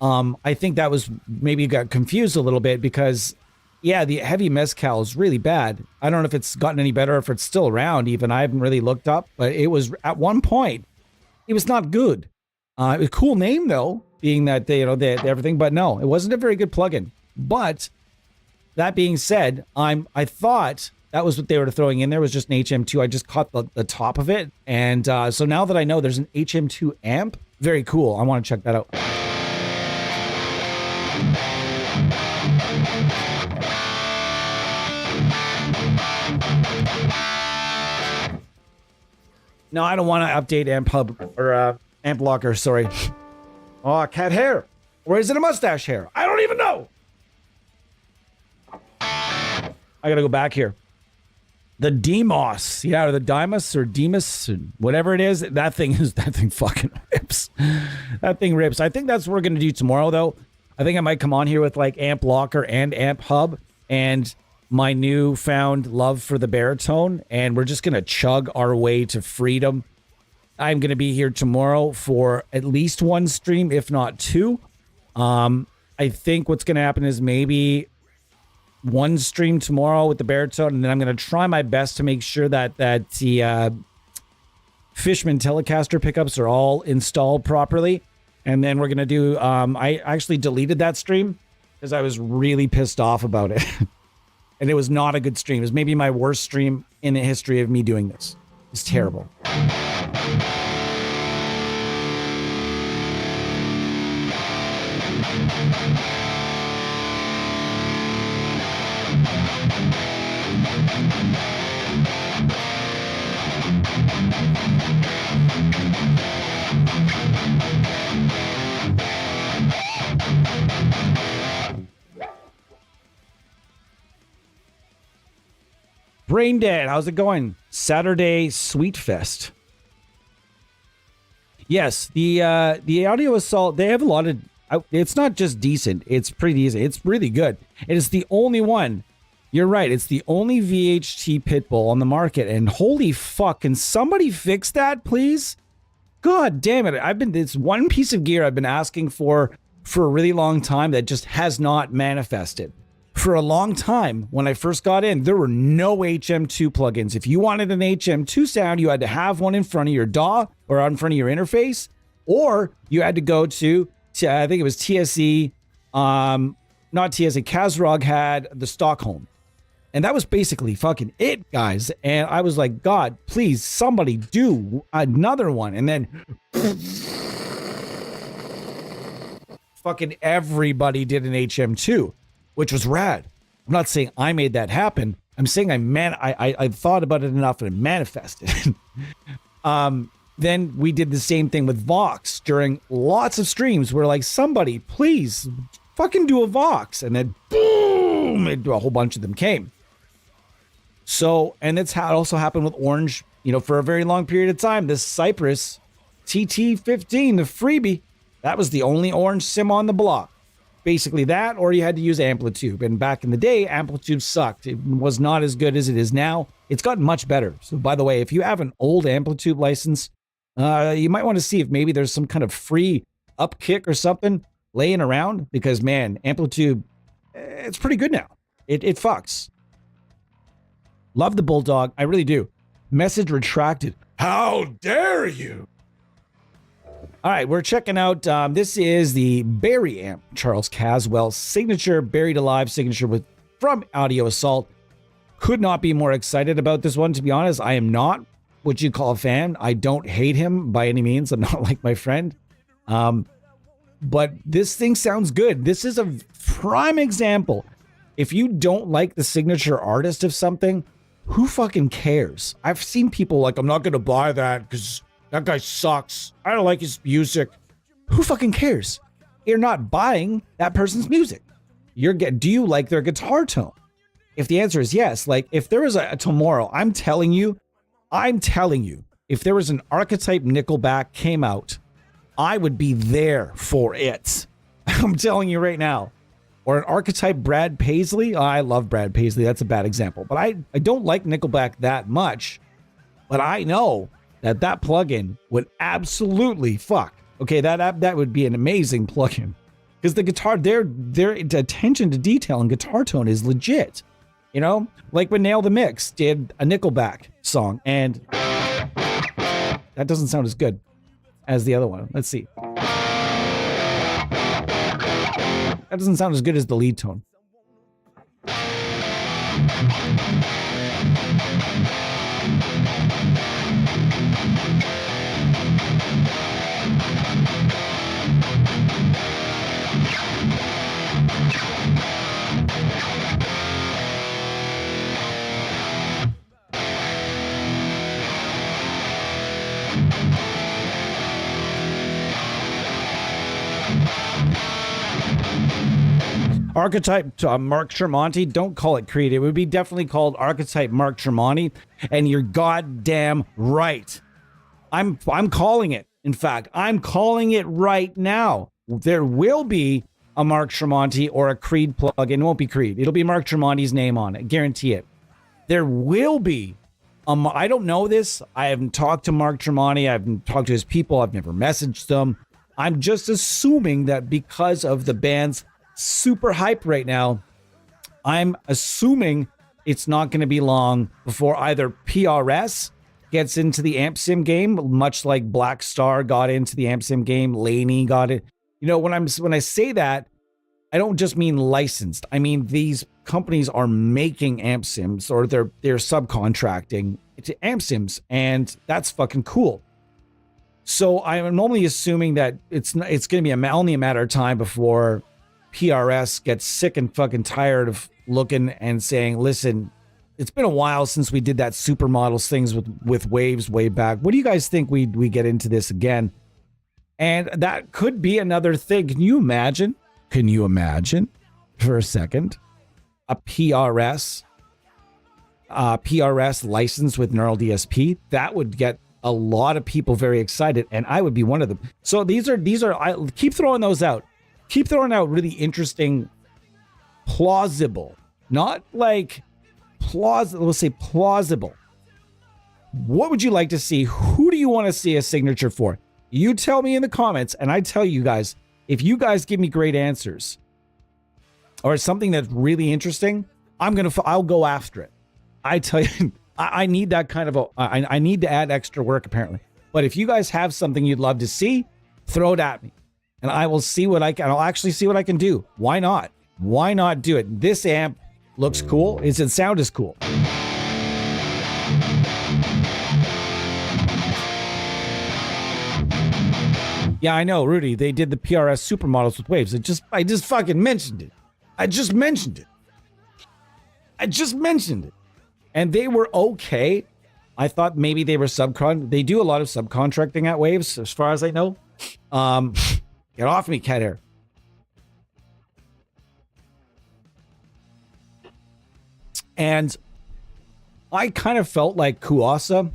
I think that was maybe got confused a little bit because, yeah, the heavy mezcal is really bad. I don't know if it's gotten any better, if it's still around even. I haven't really looked up, but it was at one point, it was not good. It was a cool name though, being that they everything, but no, it wasn't a very good plugin. But that being said, I thought that was what they were throwing in there was just an HM2. I just caught the top of it. And so now that I know there's an HM2 amp, very cool. I want to check that out. No, I don't want to update amp hub or amp locker. Sorry. Oh, cat hair. Or is it a mustache hair? I don't even know. I got to go back here. The Demos. Yeah, or the Dimus or Demus, whatever it is. That thing fucking rips. That thing rips. I think that's what we're going to do tomorrow, though. I think I might come on here with like amp locker and amp hub and my newfound love for the baritone, and we're just going to chug our way to freedom. I'm going to be here tomorrow for at least one stream, if not two. I think what's going to happen is maybe one stream tomorrow with the baritone, and then I'm going to try my best to make sure that the Fishman Telecaster pickups are all installed properly. And then we're going to do, I actually deleted that stream because I was really pissed off about it. And it was not a good stream. It was maybe my worst stream in the history of me doing this. It's terrible. Brain Dead, how's it going? Saturday Sweet Fest. Yes, the Audio Assault, they have a lot of, it's not just decent, it's pretty decent. It's really good. It is the only one. You're right, it's the only VHT pit bull on the market, and holy fuck, can somebody fix that, please? God damn it. It's one piece of gear I've been asking for a really long time that just has not manifested. For a long time, when I first got in, there were no HM2 plugins. If you wanted an HM2 sound, you had to have one in front of your DAW or in front of your interface, or you had to go to I think it was TSE, not TSE, Kazrog had the Stockholm. And that was basically fucking it, guys. And I was like, God, please, somebody do another one. And then fucking everybody did an HM2, which was rad. I'm not saying I made that happen. I'm saying I thought about it enough and it manifested. Then we did the same thing with Vox during lots of streams where like, somebody please fucking do a Vox. And then boom, a whole bunch of them came. So, and that's how it also happened with Orange, for a very long period of time. This Cypress TT15, the freebie, that was the only Orange sim on the block. Basically that, or you had to use Amplitude. And back in the day, Amplitude sucked. It was not as good as it is now. It's gotten much better. So by the way, if you have an old Amplitude license, you might want to see if maybe there's some kind of free upkick or something laying around, because man, Amplitude, it's pretty good now. It fucks. Love the Bulldog. I really do. Message retracted. How dare you? All right, we're checking out, this is the Barry amp, Charles Caswell's signature, buried alive signature from Audio Assault. Could not be more excited about this one, to be honest. I am not what you call a fan. I don't hate him by any means. I'm not like my friend. But this thing sounds good. This is a prime example. If you don't like the signature artist of something, who fucking cares? I've seen people like, I'm not going to buy that because that guy sucks. I don't like his music. Who fucking cares? You're not buying that person's music. Do you like their guitar tone? If the answer is yes, like if there was a tomorrow, I'm telling you, if there was an Archetype Nickelback came out, I would be there for it. I'm telling you right now. Or an Archetype Brad Paisley. I love Brad Paisley. That's a bad example. But I don't like Nickelback that much. But I know that plugin would absolutely fuck. Okay, that would be an amazing plugin. Because the guitar, their attention to detail and guitar tone is legit. Like when Nail the Mix did a Nickelback song. And that doesn't sound as good as the other one. Let's see. That doesn't sound as good as the lead tone. Archetype Mark Tremonti, don't call it Creed. It would be definitely called Archetype Mark Tremonti, and you're goddamn right. I'm calling it. In fact, I'm calling it right now. There will be a Mark Tremonti or a Creed plugin. It won't be Creed. It'll be Mark Tremonti's name on it. Guarantee it. There will be. I don't know this. I haven't talked to Mark Tremonti. I haven't talked to his people. I've never messaged them. I'm just assuming that because of the band's super hype right now, I'm assuming it's not going to be long before either PRS gets into the amp sim game, much like Black Star got into the amp sim game, Laney got it. When I say that, I don't just mean licensed. I mean these companies are making amp sims, or they're subcontracting to amp sims, and that's fucking cool. So I'm normally assuming that it's going to be only a matter of time before PRS gets sick and fucking tired of looking and saying, listen, it's been a while since we did that supermodels things with Waves way back. What do you guys think we get into this again? And that could be another thing. Can you imagine for a second a PRS license with Neural DSP? That would get a lot of people very excited, and I would be one of them. So these are I keep throwing those out. Keep throwing out really interesting, plausible, not like plausible, let's say plausible. What would you like to see? Who do you want to see a signature for? You tell me in the comments, and I tell you guys, if you guys give me great answers or something that's really interesting, I'll go after it. I tell you, I need that kind of I need to add extra work apparently. But if you guys have something you'd love to see, throw it at me. And I will see I'll actually see what I can do. Why not? Why not do it? This amp looks cool. Its sound is cool. Yeah, I know, Rudy. They did the PRS supermodels with waves. I just fucking mentioned it. I just mentioned it. And they were okay. I thought maybe they were They do a lot of subcontracting at Waves, as far as I know. Get off me, cat hair. And I kind of felt like Kuasa.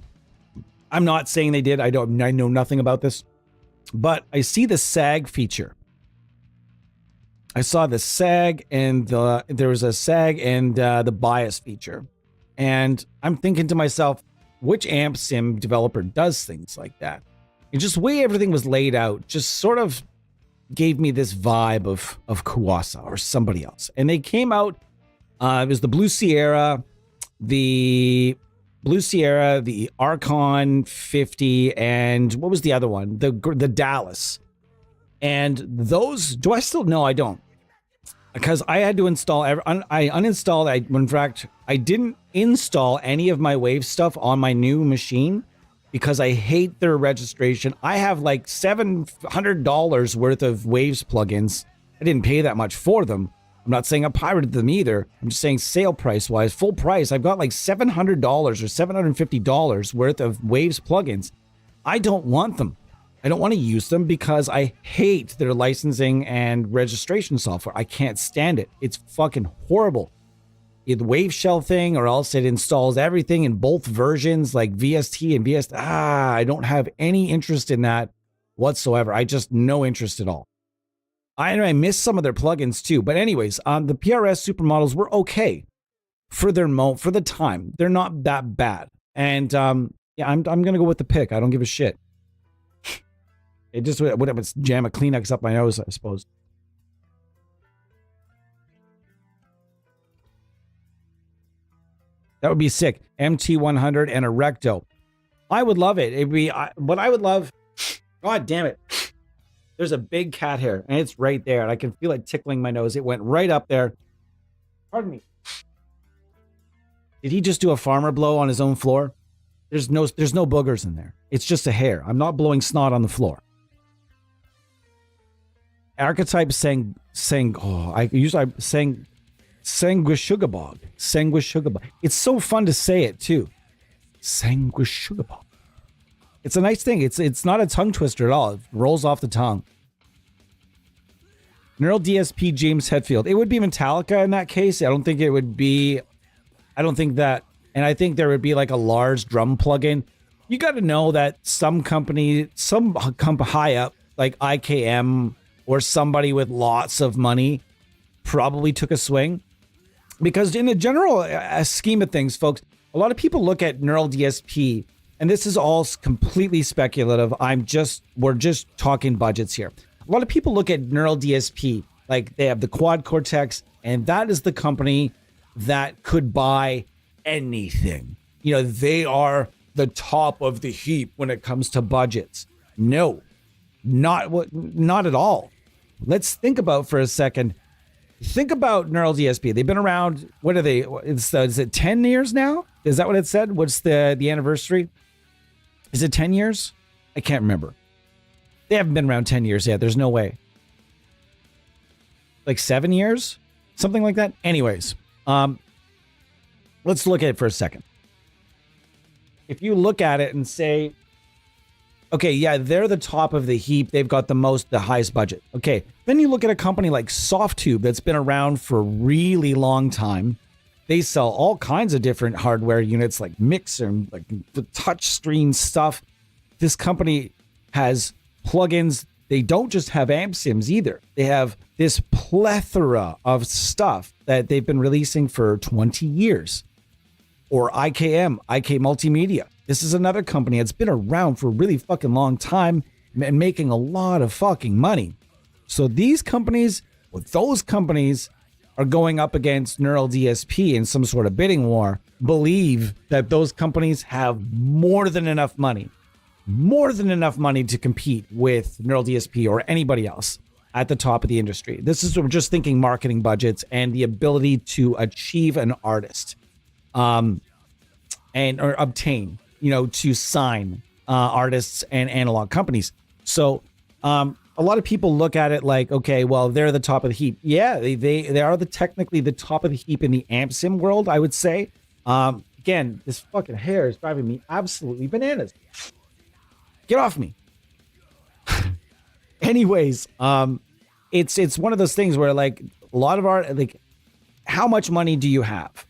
I'm not saying they did. I know nothing about this. But I see the SAG feature. I saw the SAG and there was a SAG and the bias feature. And I'm thinking to myself, which amp sim developer does things like that? And just the way everything was laid out just sort of gave me this vibe of Kuasa or somebody else. And they came out, it was the Blue Sierra, the Archon 50, and what was the other one? The Dallas. And those, do I still? No, I don't. Because I had to install, I uninstalled, in fact, I didn't install any of my Wave stuff on my new machine because I hate their registration. I have like $700 worth of Waves plugins. I didn't pay that much for them. I'm not saying I pirated them either. I'm just saying sale price wise, full price. I've got like $700 or $750 worth of Waves plugins. I don't want them. I don't want to use them because I hate their licensing and registration software. I can't stand it. It's fucking horrible. The Wave Shell thing, or else it installs everything in both versions, like VST and VST. I don't have any interest in that whatsoever. I just no interest at all. I miss some of their plugins too. But anyways, the PRS supermodels were okay for the time. They're not that bad. And yeah, I'm gonna go with the pick. I don't give a shit. It just would jam a Kleenex up my nose, I suppose. That would be sick. MT100 and a Recto. I would love it. It'd be what I would love. God damn it. There's a big cat hair and it's right there. And I can feel it tickling my nose. It went right up there. Pardon me. Did he just do a farmer blow on his own floor? There's no boogers in there. It's just a hair. I'm not blowing snot on the floor. Archetype sang Sanguishugabog. Sanguishugabog. It's so fun to say it too. Sanguishugabog. It's a nice thing. It's not a tongue twister at all. It rolls off the tongue. Neural DSP James Hetfield. It would be Metallica in that case. I don't think it would be. I don't think that. And I think there would be like a large drum plugin. You got to know that some company high up, like IKM or somebody with lots of money, probably took a swing. Because in the general scheme of things, folks, a lot of people look at Neural DSP, and this is all completely speculative. We're just talking budgets here. A lot of people look at Neural DSP, like they have the Quad Cortex, and that is the company that could buy anything. You know, they are the top of the heap when it comes to budgets. No, not at all. Let's think about for a second. Think about Neural DSP. They've been around. What are they? Is it 10 years now? Is that what it said? What's the anniversary? Is it 10 years? I can't remember. They haven't been around 10 years yet. There's no way. Like 7 years? Something like that? Anyways, let's look at it for a second. If you look at it and say, okay, yeah, they're the top of the heap. They've got the highest budget. Okay, then you look at a company like Softtube that's been around for a really long time. They sell all kinds of different hardware units like mixer, like the touch screen stuff. This company has plugins. They don't just have amp sims either. They have this plethora of stuff that they've been releasing for 20 years. Or IK Multimedia. This is another company that's been around for a really fucking long time and making a lot of fucking money. So those companies are going up against Neural DSP in some sort of bidding war. Believe that those companies have more than enough money to compete with Neural DSP or anybody else at the top of the industry. This is, we're just thinking marketing budgets and the ability to achieve an artist. Or obtain, to sign artists and analog companies. So A lot of people look at it like, okay, well, they're the top of the heap. Yeah, they are technically the top of the heap in the amp sim world, I would say. Again, this fucking hair is driving me absolutely bananas. Get off me. Anyways, it's one of those things where like a lot of art, like, how much money do you have?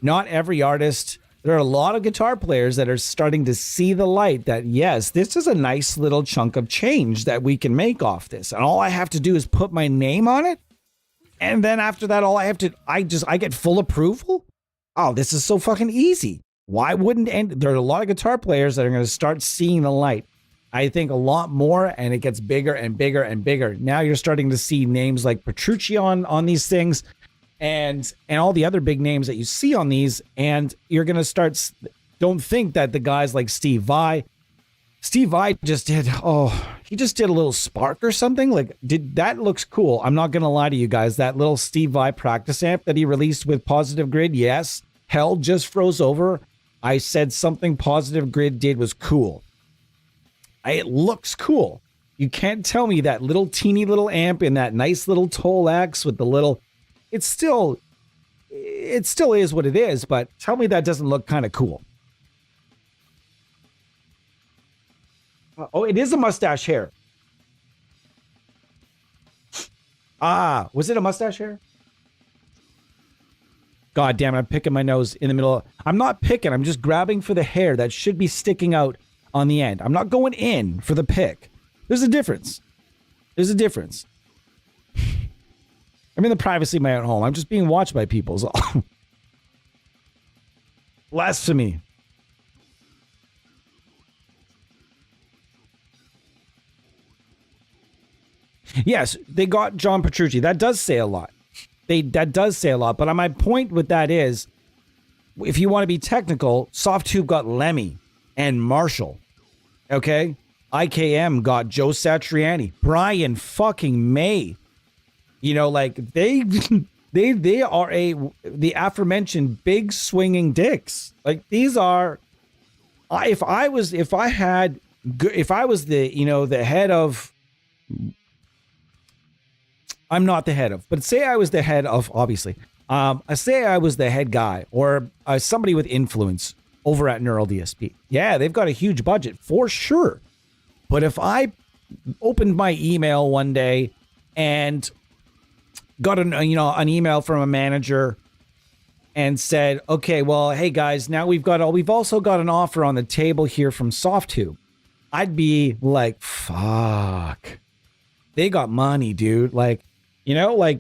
Not every artist. There are a lot of guitar players that are starting to see the light that, yes, this is a nice little chunk of change that we can make off this. And all I have to do is put my name on it. And then after that, I get full approval. Oh, this is so fucking easy. Why wouldn't, and there are a lot of guitar players that are going to start seeing the light. I think a lot more, and it gets bigger and bigger and bigger. Now you're starting to see names like Petrucci on these things. And all the other big names that you see on these, and you're going to start, don't think that the guys like Steve Vai just did a little Spark or something. Like, that looks cool. I'm not going to lie to you guys. That little Steve Vai practice amp that he released with Positive Grid, yes, hell just froze over. I said something Positive Grid did was cool. It looks cool. You can't tell me that little teeny little amp in that nice little Tolex with the little... It still is what it is, but tell me that doesn't look kind of cool. Oh, it is a mustache hair. Ah, was it a mustache hair? God damn it, I'm picking my nose in the middle. I'm not picking, I'm just grabbing for the hair that should be sticking out on the end. I'm not going in for the pick. There's a difference. I'm in the privacy of my own home. I'm just being watched by people. So. Blasphemy. Yes, they got John Petrucci. That does say a lot. That does say a lot. But my point with that is, if you want to be technical, Softtube got Lemmy and Marshall. Okay? IKM got Joe Satriani, Brian fucking May. You know, like they are the aforementioned big swinging dicks. Like, these are, if I was the head of, I'm not the head of, but say I was the head of, obviously, I say I was the head guy or somebody with influence over at Neural DSP. Yeah, they've got a huge budget for sure. But if I opened my email one day and got an email from a manager and said, okay, well, hey guys, now we've also got an offer on the table here from Softtube. I'd be like, fuck, they got money, dude. Like, like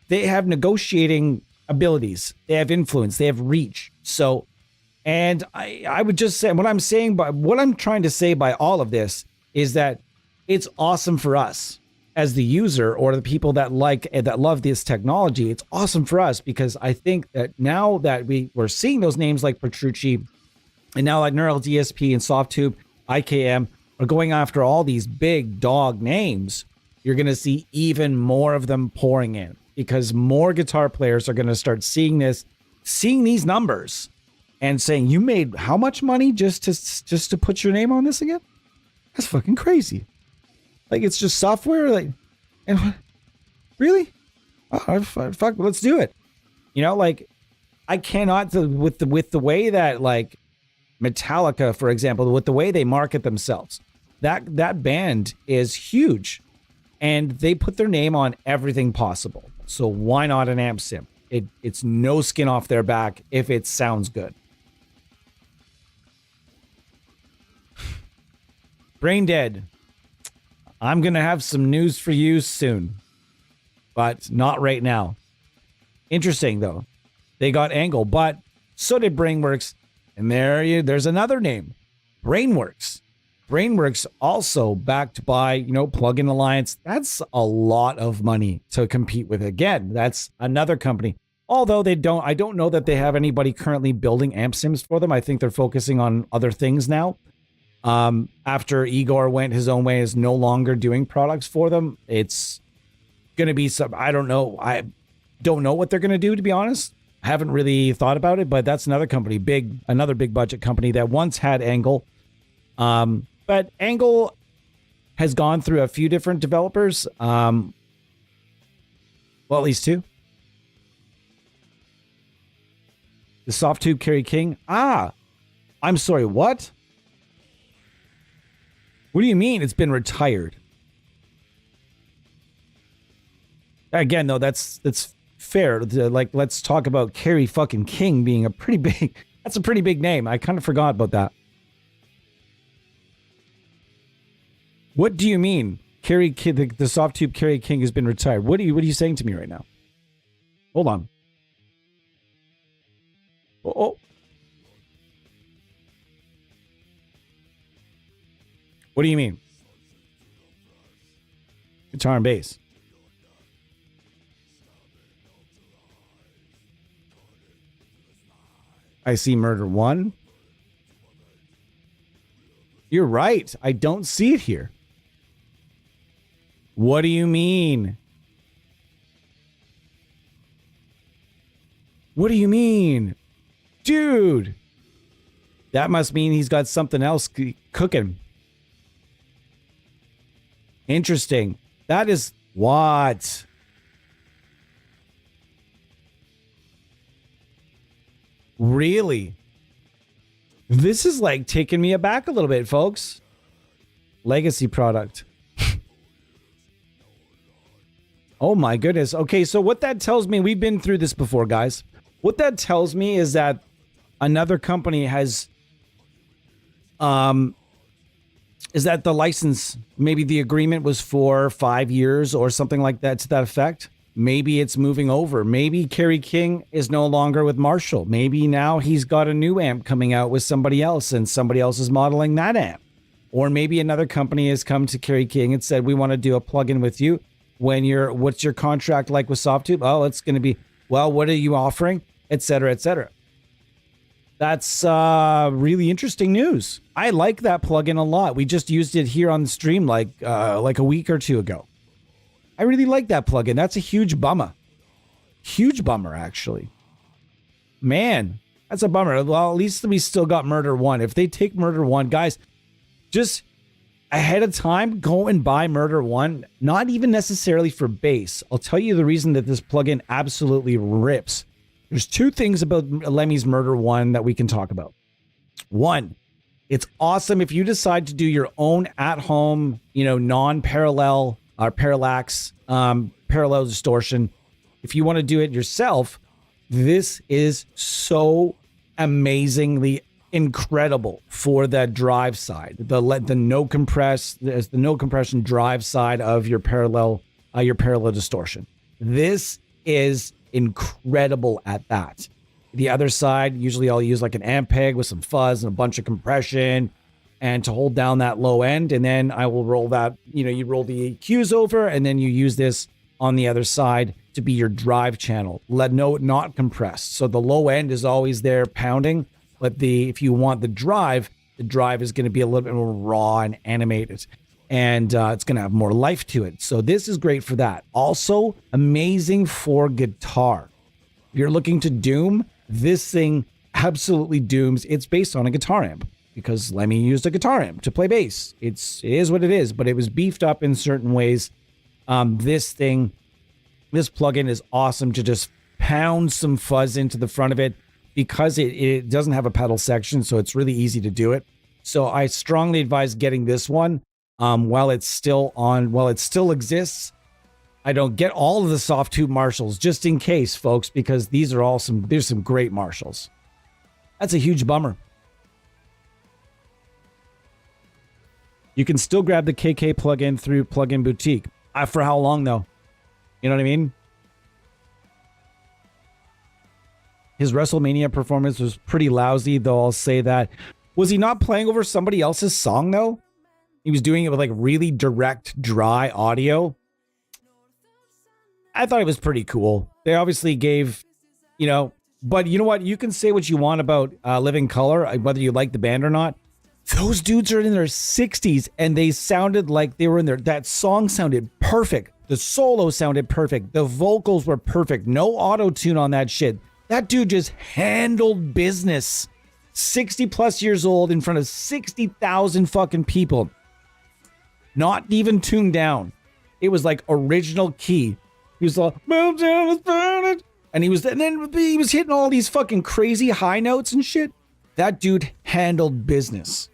they have negotiating abilities. They have influence. They have reach. So, and I would just say what I'm trying to say by all of this is that it's awesome for us as the user or the people that love this technology. It's awesome for us because I think that now that we're seeing those names like Petrucci and now like Neural DSP and Softtube, IKM are going after all these big dog names, you're going to see even more of them pouring in because more guitar players are going to start seeing these numbers and saying, you made how much money just to put your name on this again? That's fucking crazy. Like, it's just software, like, and really? Oh, fuck, let's do it. Like, I cannot, with the way that, like, Metallica, for example, with the way they market themselves, that band is huge, and they put their name on everything possible. So why not an amp sim? It's no skin off their back if it sounds good. Brain Dead. I'm going to have some news for you soon, but not right now. Interesting, though. They got Angle, but so did Brainworks. And there's another name, Brainworks. Brainworks also backed by, Plugin Alliance. That's a lot of money to compete with. Again, that's another company. Although I don't know that they have anybody currently building amp sims for them. I think they're focusing on other things now. After Igor went his own way, is no longer doing products for them. It's going to be I don't know. I don't know what they're going to do, to be honest. I haven't really thought about it, but that's another company, another big budget company that once had Angle. But Angle has gone through a few different developers. Well, at least two. The soft tube Kerry King. I'm sorry, what? What do you mean it's been retired? Again, though, that's fair. Like, let's talk about Kerry fucking King being a pretty big... That's a pretty big name. I kind of forgot about that. What do you mean? The soft tube Kerry King has been retired. What are you saying to me right now? Hold on. Oh. What do you mean? Guitar and bass. I see Murder 1. You're right. I don't see it here. What do you mean? What do you mean? Dude. That must mean he's got something else cooking. Interesting. That is what? Really? This is like taking me aback a little bit, folks. Legacy product. Oh my goodness. Okay, so what that tells me, we've been through this before, guys. What that tells me is that another company has, is that the license, maybe the agreement was for 5 years or something like that to that effect. Maybe it's moving over. Maybe Kerry King is no longer with Marshall. Maybe now he's got a new amp coming out with somebody else and somebody else is modeling that amp. Or maybe another company has come to Kerry King and said, we want to do a plugin with you. What's your contract like with Softtube? Oh, it's going to be, well, what are you offering? Et cetera, et cetera. That's really interesting news. I like that plugin a lot. We just used it here on the stream like a week or two ago. I really like that plugin. That's a huge bummer. Huge bummer, actually. Man, that's a bummer. Well, at least we still got Murder 1. If they take Murder 1, guys, just ahead of time, go and buy Murder 1. Not even necessarily for bass. I'll tell you the reason that this plugin absolutely rips. There's two things about Lemmy's Murder 1 that we can talk about. One, it's awesome if you decide to do your own at-home, non-parallel or parallax, parallel distortion. If you want to do it yourself, this is so amazingly incredible for the drive side, the no compression drive side of your parallel distortion. This is incredible at that. The other side, usually I'll use like an amp peg with some fuzz and a bunch of compression and to hold down that low end, and then I will roll that, you roll the EQs over and then you use this on the other side to be your drive channel. Not compressed. So the low end is always there pounding, but if you want the drive is going to be a little bit more raw and animated, and it's going to have more life to it. So this is great for that. Also, amazing for guitar. If you're looking to doom, this thing absolutely dooms. It's based on a guitar amp because Lemmy used a guitar amp to play bass. It is what it is, but it was beefed up in certain ways. This plugin is awesome to just pound some fuzz into the front of it because it doesn't have a pedal section, so it's really easy to do it. So I strongly advise getting this one while it still exists. I don't get all of the soft tube Marshalls just in case, folks, because there's some great Marshalls. That's a huge bummer. You can still grab the KK plugin through Plugin Boutique. For how long, though? You know what I mean? His WrestleMania performance was pretty lousy, though I'll say that. Was he not playing over somebody else's song, though? He was doing it with like really direct, dry audio. I thought it was pretty cool. They obviously gave, but you know what? You can say what you want about Living Color, whether you like the band or not. Those dudes are in their 60s and they sounded like they were in their, that song sounded perfect. The solo sounded perfect. The vocals were perfect. No auto-tune on that shit. That dude just handled business. 60 plus years old in front of 60,000 fucking people. Not even tuned down. It was like original key. He was like, and he was hitting all these fucking crazy high notes and shit. That dude handled business.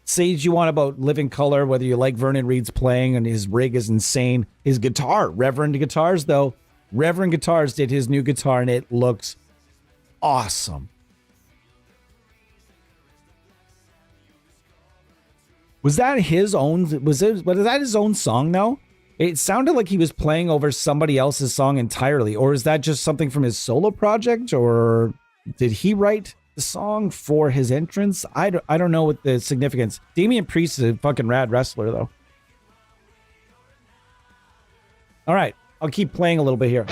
Say what you want about Living Colour, whether you like Vernon Reid's playing and his rig is insane. His guitar, Reverend Guitars though. Reverend Guitars did his new guitar and it looks awesome. Was that his own? Was that his own song though? It sounded like he was playing over somebody else's song entirely. Or is that just something from his solo project? Or did he write the song for his entrance? I don't know what the significance. Damian Priest is a fucking rad wrestler though. All right, I'll keep playing a little bit here.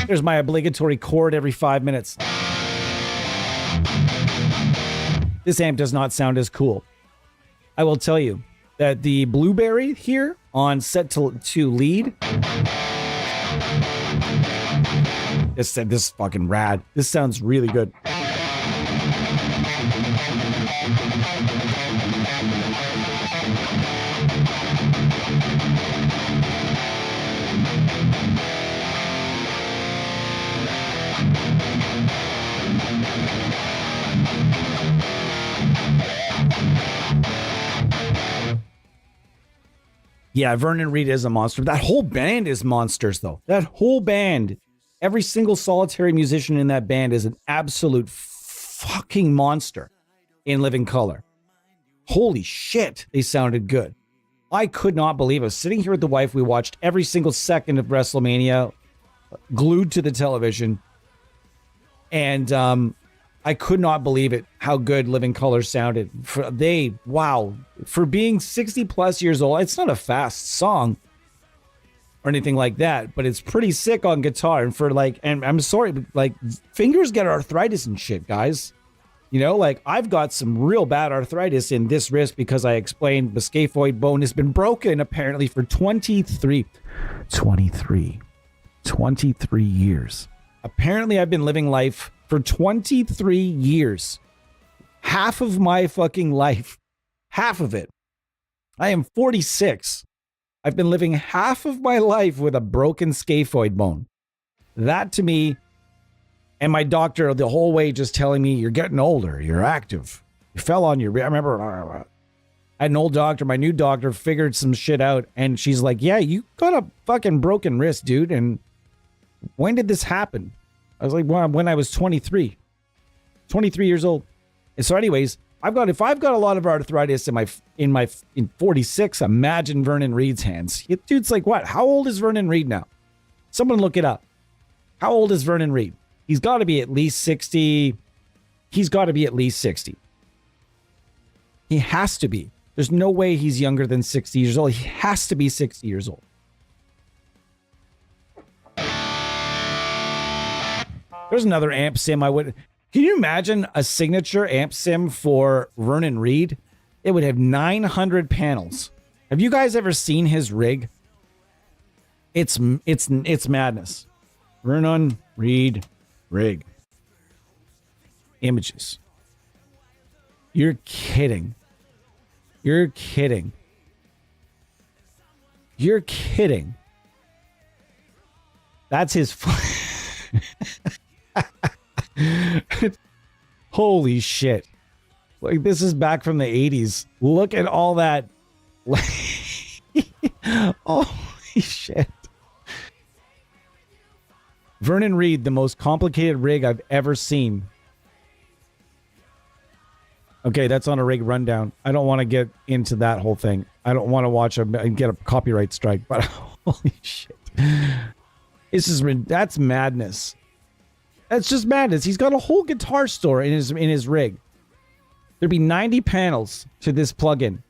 There's my obligatory chord every 5 minutes. This amp does not sound as cool. I will tell you that the Blueberry here on set to lead. This is fucking rad. This sounds really good. Yeah, Vernon Reid is a monster. That whole band is monsters, though. That whole band, every single solitary musician in that band is an absolute fucking monster in Living Colour. Holy shit, they sounded good. I could not believe it. I was sitting here with the wife. We watched every single second of WrestleMania, glued to the television. And I could not believe it, how good Living Colour sounded. Wow. For being 60 plus years old, it's not a fast song or anything like that, but it's pretty sick on guitar. And for and I'm sorry, but fingers get arthritis and shit, guys. You know, I've got some real bad arthritis in this wrist because I explained the scaphoid bone has been broken apparently for 23 years. Apparently I've been living life for 23 years. Half of my fucking life. Half of it. I am 46. I've been living half of my life with a broken scaphoid bone. That to me, and my doctor the whole way just telling me, you're getting older, you're active. You fell on your... I remember I had an old doctor, my new doctor figured some shit out, and she's like, yeah, you got a fucking broken wrist, dude, and when did this happen? I was like, well, when I was 23 years old. And so anyways, if I've got a lot of arthritis in 46, imagine Vernon Reid's hands. Dude's like, what? How old is Vernon Reid now? Someone look it up. How old is Vernon Reid? He's got to be at least 60. He's got to be at least 60. He has to be. There's no way he's younger than 60 years old. He has to be 60 years old. There's another amp sim I would... Can you imagine a signature amp sim for Vernon Reid? It would have 900 panels. Have you guys ever seen his rig? It's madness. Vernon Reid rig. Images. You're kidding. You're kidding. You're kidding. That's his... Holy shit. This is back from the 80s. Look at all that. Holy shit. Vernon Reid, the most complicated rig I've ever seen. Okay, that's on a rig rundown. I don't want to get into that whole thing. I don't want to watch and get a copyright strike, but holy shit. That's madness. That's just madness. He's got a whole guitar store in his rig. There'd be 90 panels to this plugin.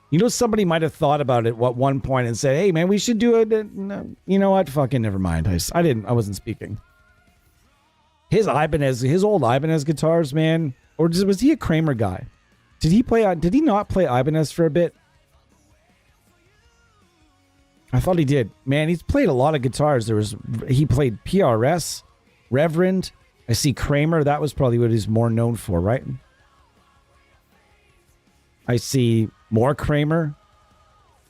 You know, somebody might have thought about it at one point and said, hey, man, we should do it. No, you know what? Fucking never mind. I wasn't speaking. His old Ibanez guitars, man. Or was he a Kramer guy? Did he not play Ibanez for a bit? I thought he did. Man, he's played a lot of guitars. He played PRS. Reverend, I see Kramer. That was probably what he's more known for, right? I see more Kramer.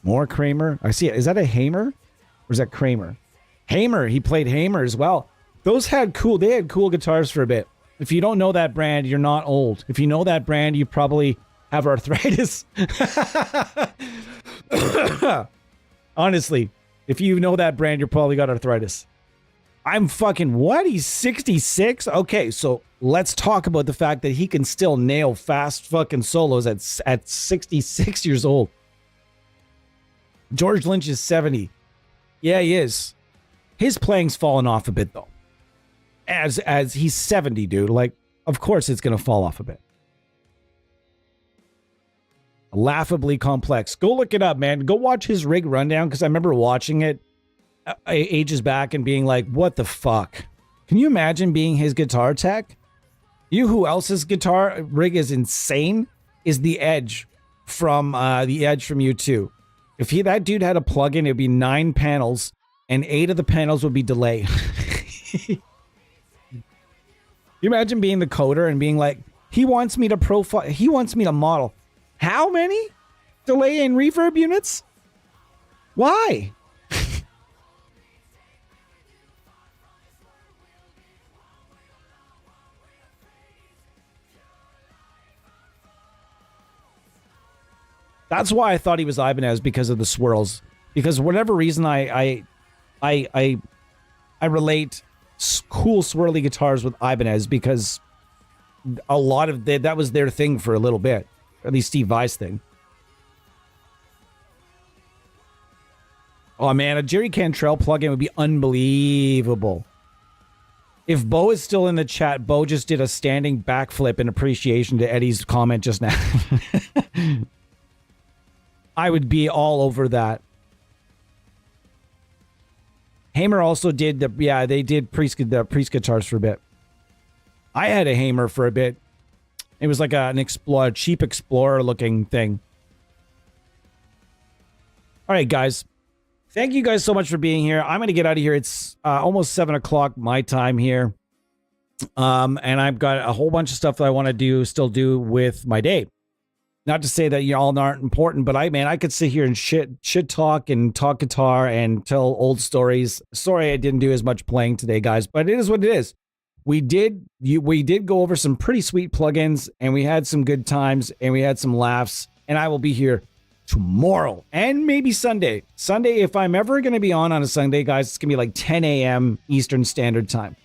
More Kramer. I see it. Is that a Hamer? Or is that Kramer? Hamer. He played Hamer as well. Those had cool, they had cool guitars for a bit. If you don't know that brand, you're not old. If you know that brand, you probably have arthritis. Honestly, if you know that brand, you're probably got arthritis. I'm fucking, what? He's 66? Okay, so let's talk about the fact that he can still nail fast fucking solos at 66 years old. George Lynch is 70. Yeah, he is. His playing's fallen off a bit, though. As he's 70, dude. Like, of course it's going to fall off a bit. Laughably complex. Go look it up, man. Go watch his rig rundown, because I remember watching it ages back and being like, what the fuck? Can you imagine being his guitar tech? You who else's guitar rig is insane is the Edge from U2. If that dude had a plug-in, it'd be 9 panels, and 8 of the panels would be delay. You imagine being the coder and being like, he wants me to model how many delay and reverb units? Why? That's why I thought he was Ibanez, because of the swirls. Because for whatever reason, I relate cool swirly guitars with Ibanez, because a lot of that was their thing for a little bit, or at least Steve Vai's thing. Oh man, a Jerry Cantrell plugin would be unbelievable. If Bo is still in the chat, Bo just did a standing backflip in appreciation to Eddie's comment just now. I would be all over that. Hamer also did they did priest guitars for a bit. I had a Hamer for a bit. It was like an cheap Explorer looking thing. All right, guys. Thank you guys so much for being here. I'm going to get out of here. It's almost 7 o'clock my time here. And I've got a whole bunch of stuff that I want to still do with my day. Not to say that y'all aren't important, but I could sit here and shit talk and talk guitar and tell old stories. Sorry I didn't do as much playing today, guys, but it is what it is. We did go over some pretty sweet plugins, and we had some good times, and we had some laughs, and I will be here tomorrow and maybe Sunday. Sunday, if I'm ever going to be on a Sunday, guys, it's going to be like 10 a.m. Eastern Standard Time.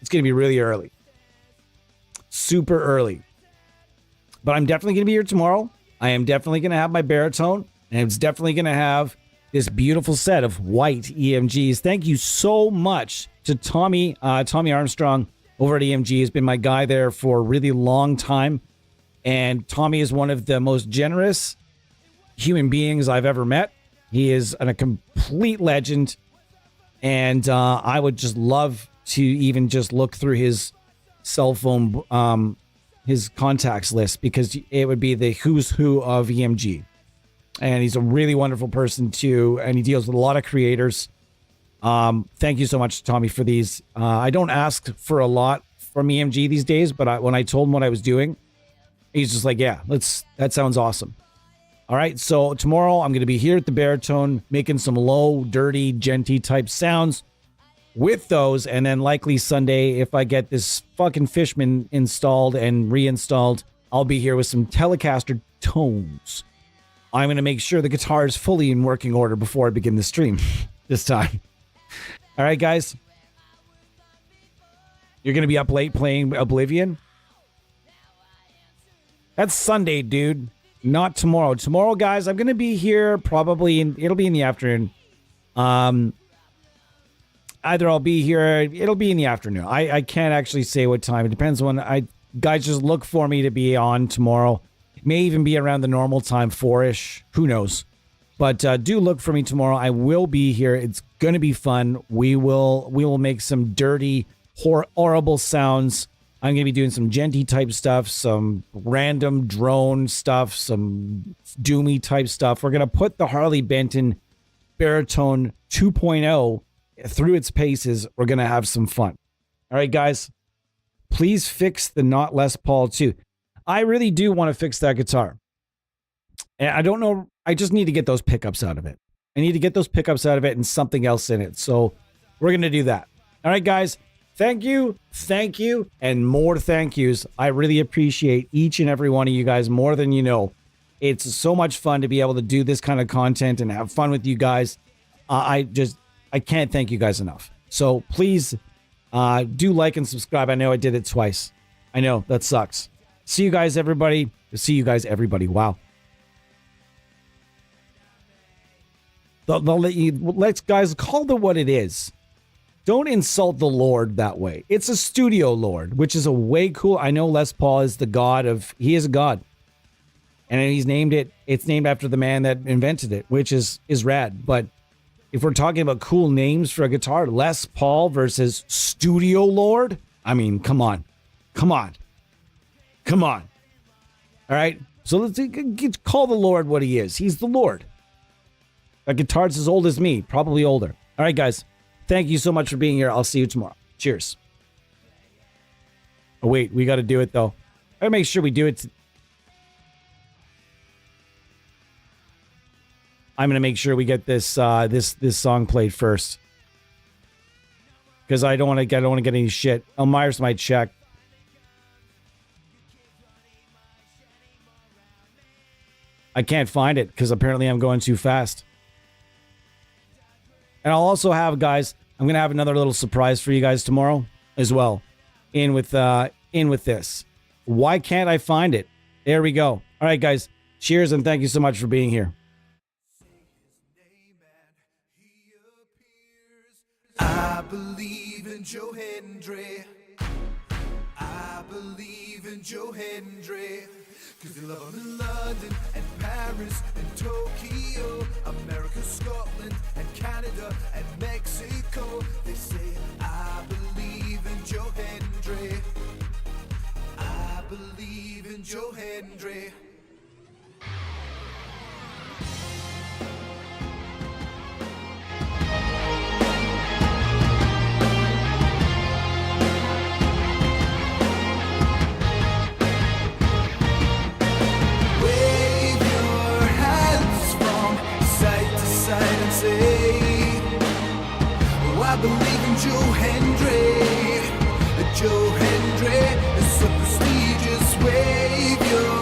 It's going to be really early. Super early. But I'm definitely going to be here tomorrow. I am definitely going to have my baritone, and it's definitely going to have this beautiful set of white EMGs. Thank you so much to Tommy Armstrong over at EMG. He's been my guy there for a really long time. And Tommy is one of the most generous human beings I've ever met. He is a complete legend. And I would just love to even just look through his cell phone his contacts list, because it would be the who's who of EMG. And he's a really wonderful person too, and he deals with a lot of creators. Thank you so much, Tommy, for these. I don't ask for a lot from EMG these days, but when I told him what I was doing, he's just like, yeah, that sounds awesome. All right, so tomorrow I'm going to be here at the baritone making some low, dirty, genty type sounds with those, and then likely Sunday, if I get this fucking Fishman installed and reinstalled, I'll be here with some Telecaster tones. I'm going to make sure the guitar is fully in working order before I begin the stream this time. All right, guys. You're going to be up late playing Oblivion? That's Sunday, dude. Not tomorrow. Tomorrow, guys, I'm going to be here probably, it'll be in the afternoon. Either I'll be here, it'll be in the afternoon. I can't actually say what time. It depends when guys just look for me to be on tomorrow. It may even be around the normal time, 4-ish. Who knows? But do look for me tomorrow. I will be here. It's going to be fun. We will make some dirty, horrible sounds. I'm going to be doing some genty type stuff, some random drone stuff, some doomy type stuff. We're going to put the Harley Benton Baritone 2.0 through its paces. We're going to have some fun. All right, guys, please fix the Not Les Paul too. I really do want to fix that guitar. And I don't know I just need to get those pickups out of it. I need to get those pickups out of it and something else in it. So we're going to do that. All right, guys. Thank you, and more thank yous. I really appreciate each and every one of you guys more than you know. It's so much fun to be able to do this kind of content and have fun with you guys. I can't thank you guys enough. So please do like and subscribe. I know I did it twice. I know, that sucks. See you guys, everybody. Wow. Let's, guys, call it what it is. Don't insult the Lord that way. It's a studio Lord, which is a way cool. I know Les Paul is the god of, he is a god. And he's named it, it's named after the man that invented it, which is rad. But if we're talking about cool names for a guitar, Les Paul versus Studio Lord, I mean, come on. All right? So let's call the Lord what he is. He's the Lord. That guitar's as old as me, probably older. All right, guys. Thank you so much for being here. I'll see you tomorrow. Cheers. Oh, wait. We got to do it, though. I got to make sure we do it. I'm going to make sure we get this song played first. Because I don't want to get any shit. Myers might check. I can't find it because apparently I'm going too fast. And I'll also have, guys, I'm going to have another little surprise for you guys tomorrow as well. In with this. Why can't I find it? There we go. All right, guys. Cheers and thank you so much for being here. I believe in Joe Hendry. I believe in Joe Hendry. Cause they love him in London and Paris and Tokyo, America, Scotland and Canada and Mexico. They say, I believe in Joe Hendry. I believe in Joe Hendry. I believe in Joe Hendry. Joe Hendry is a prestigious wave.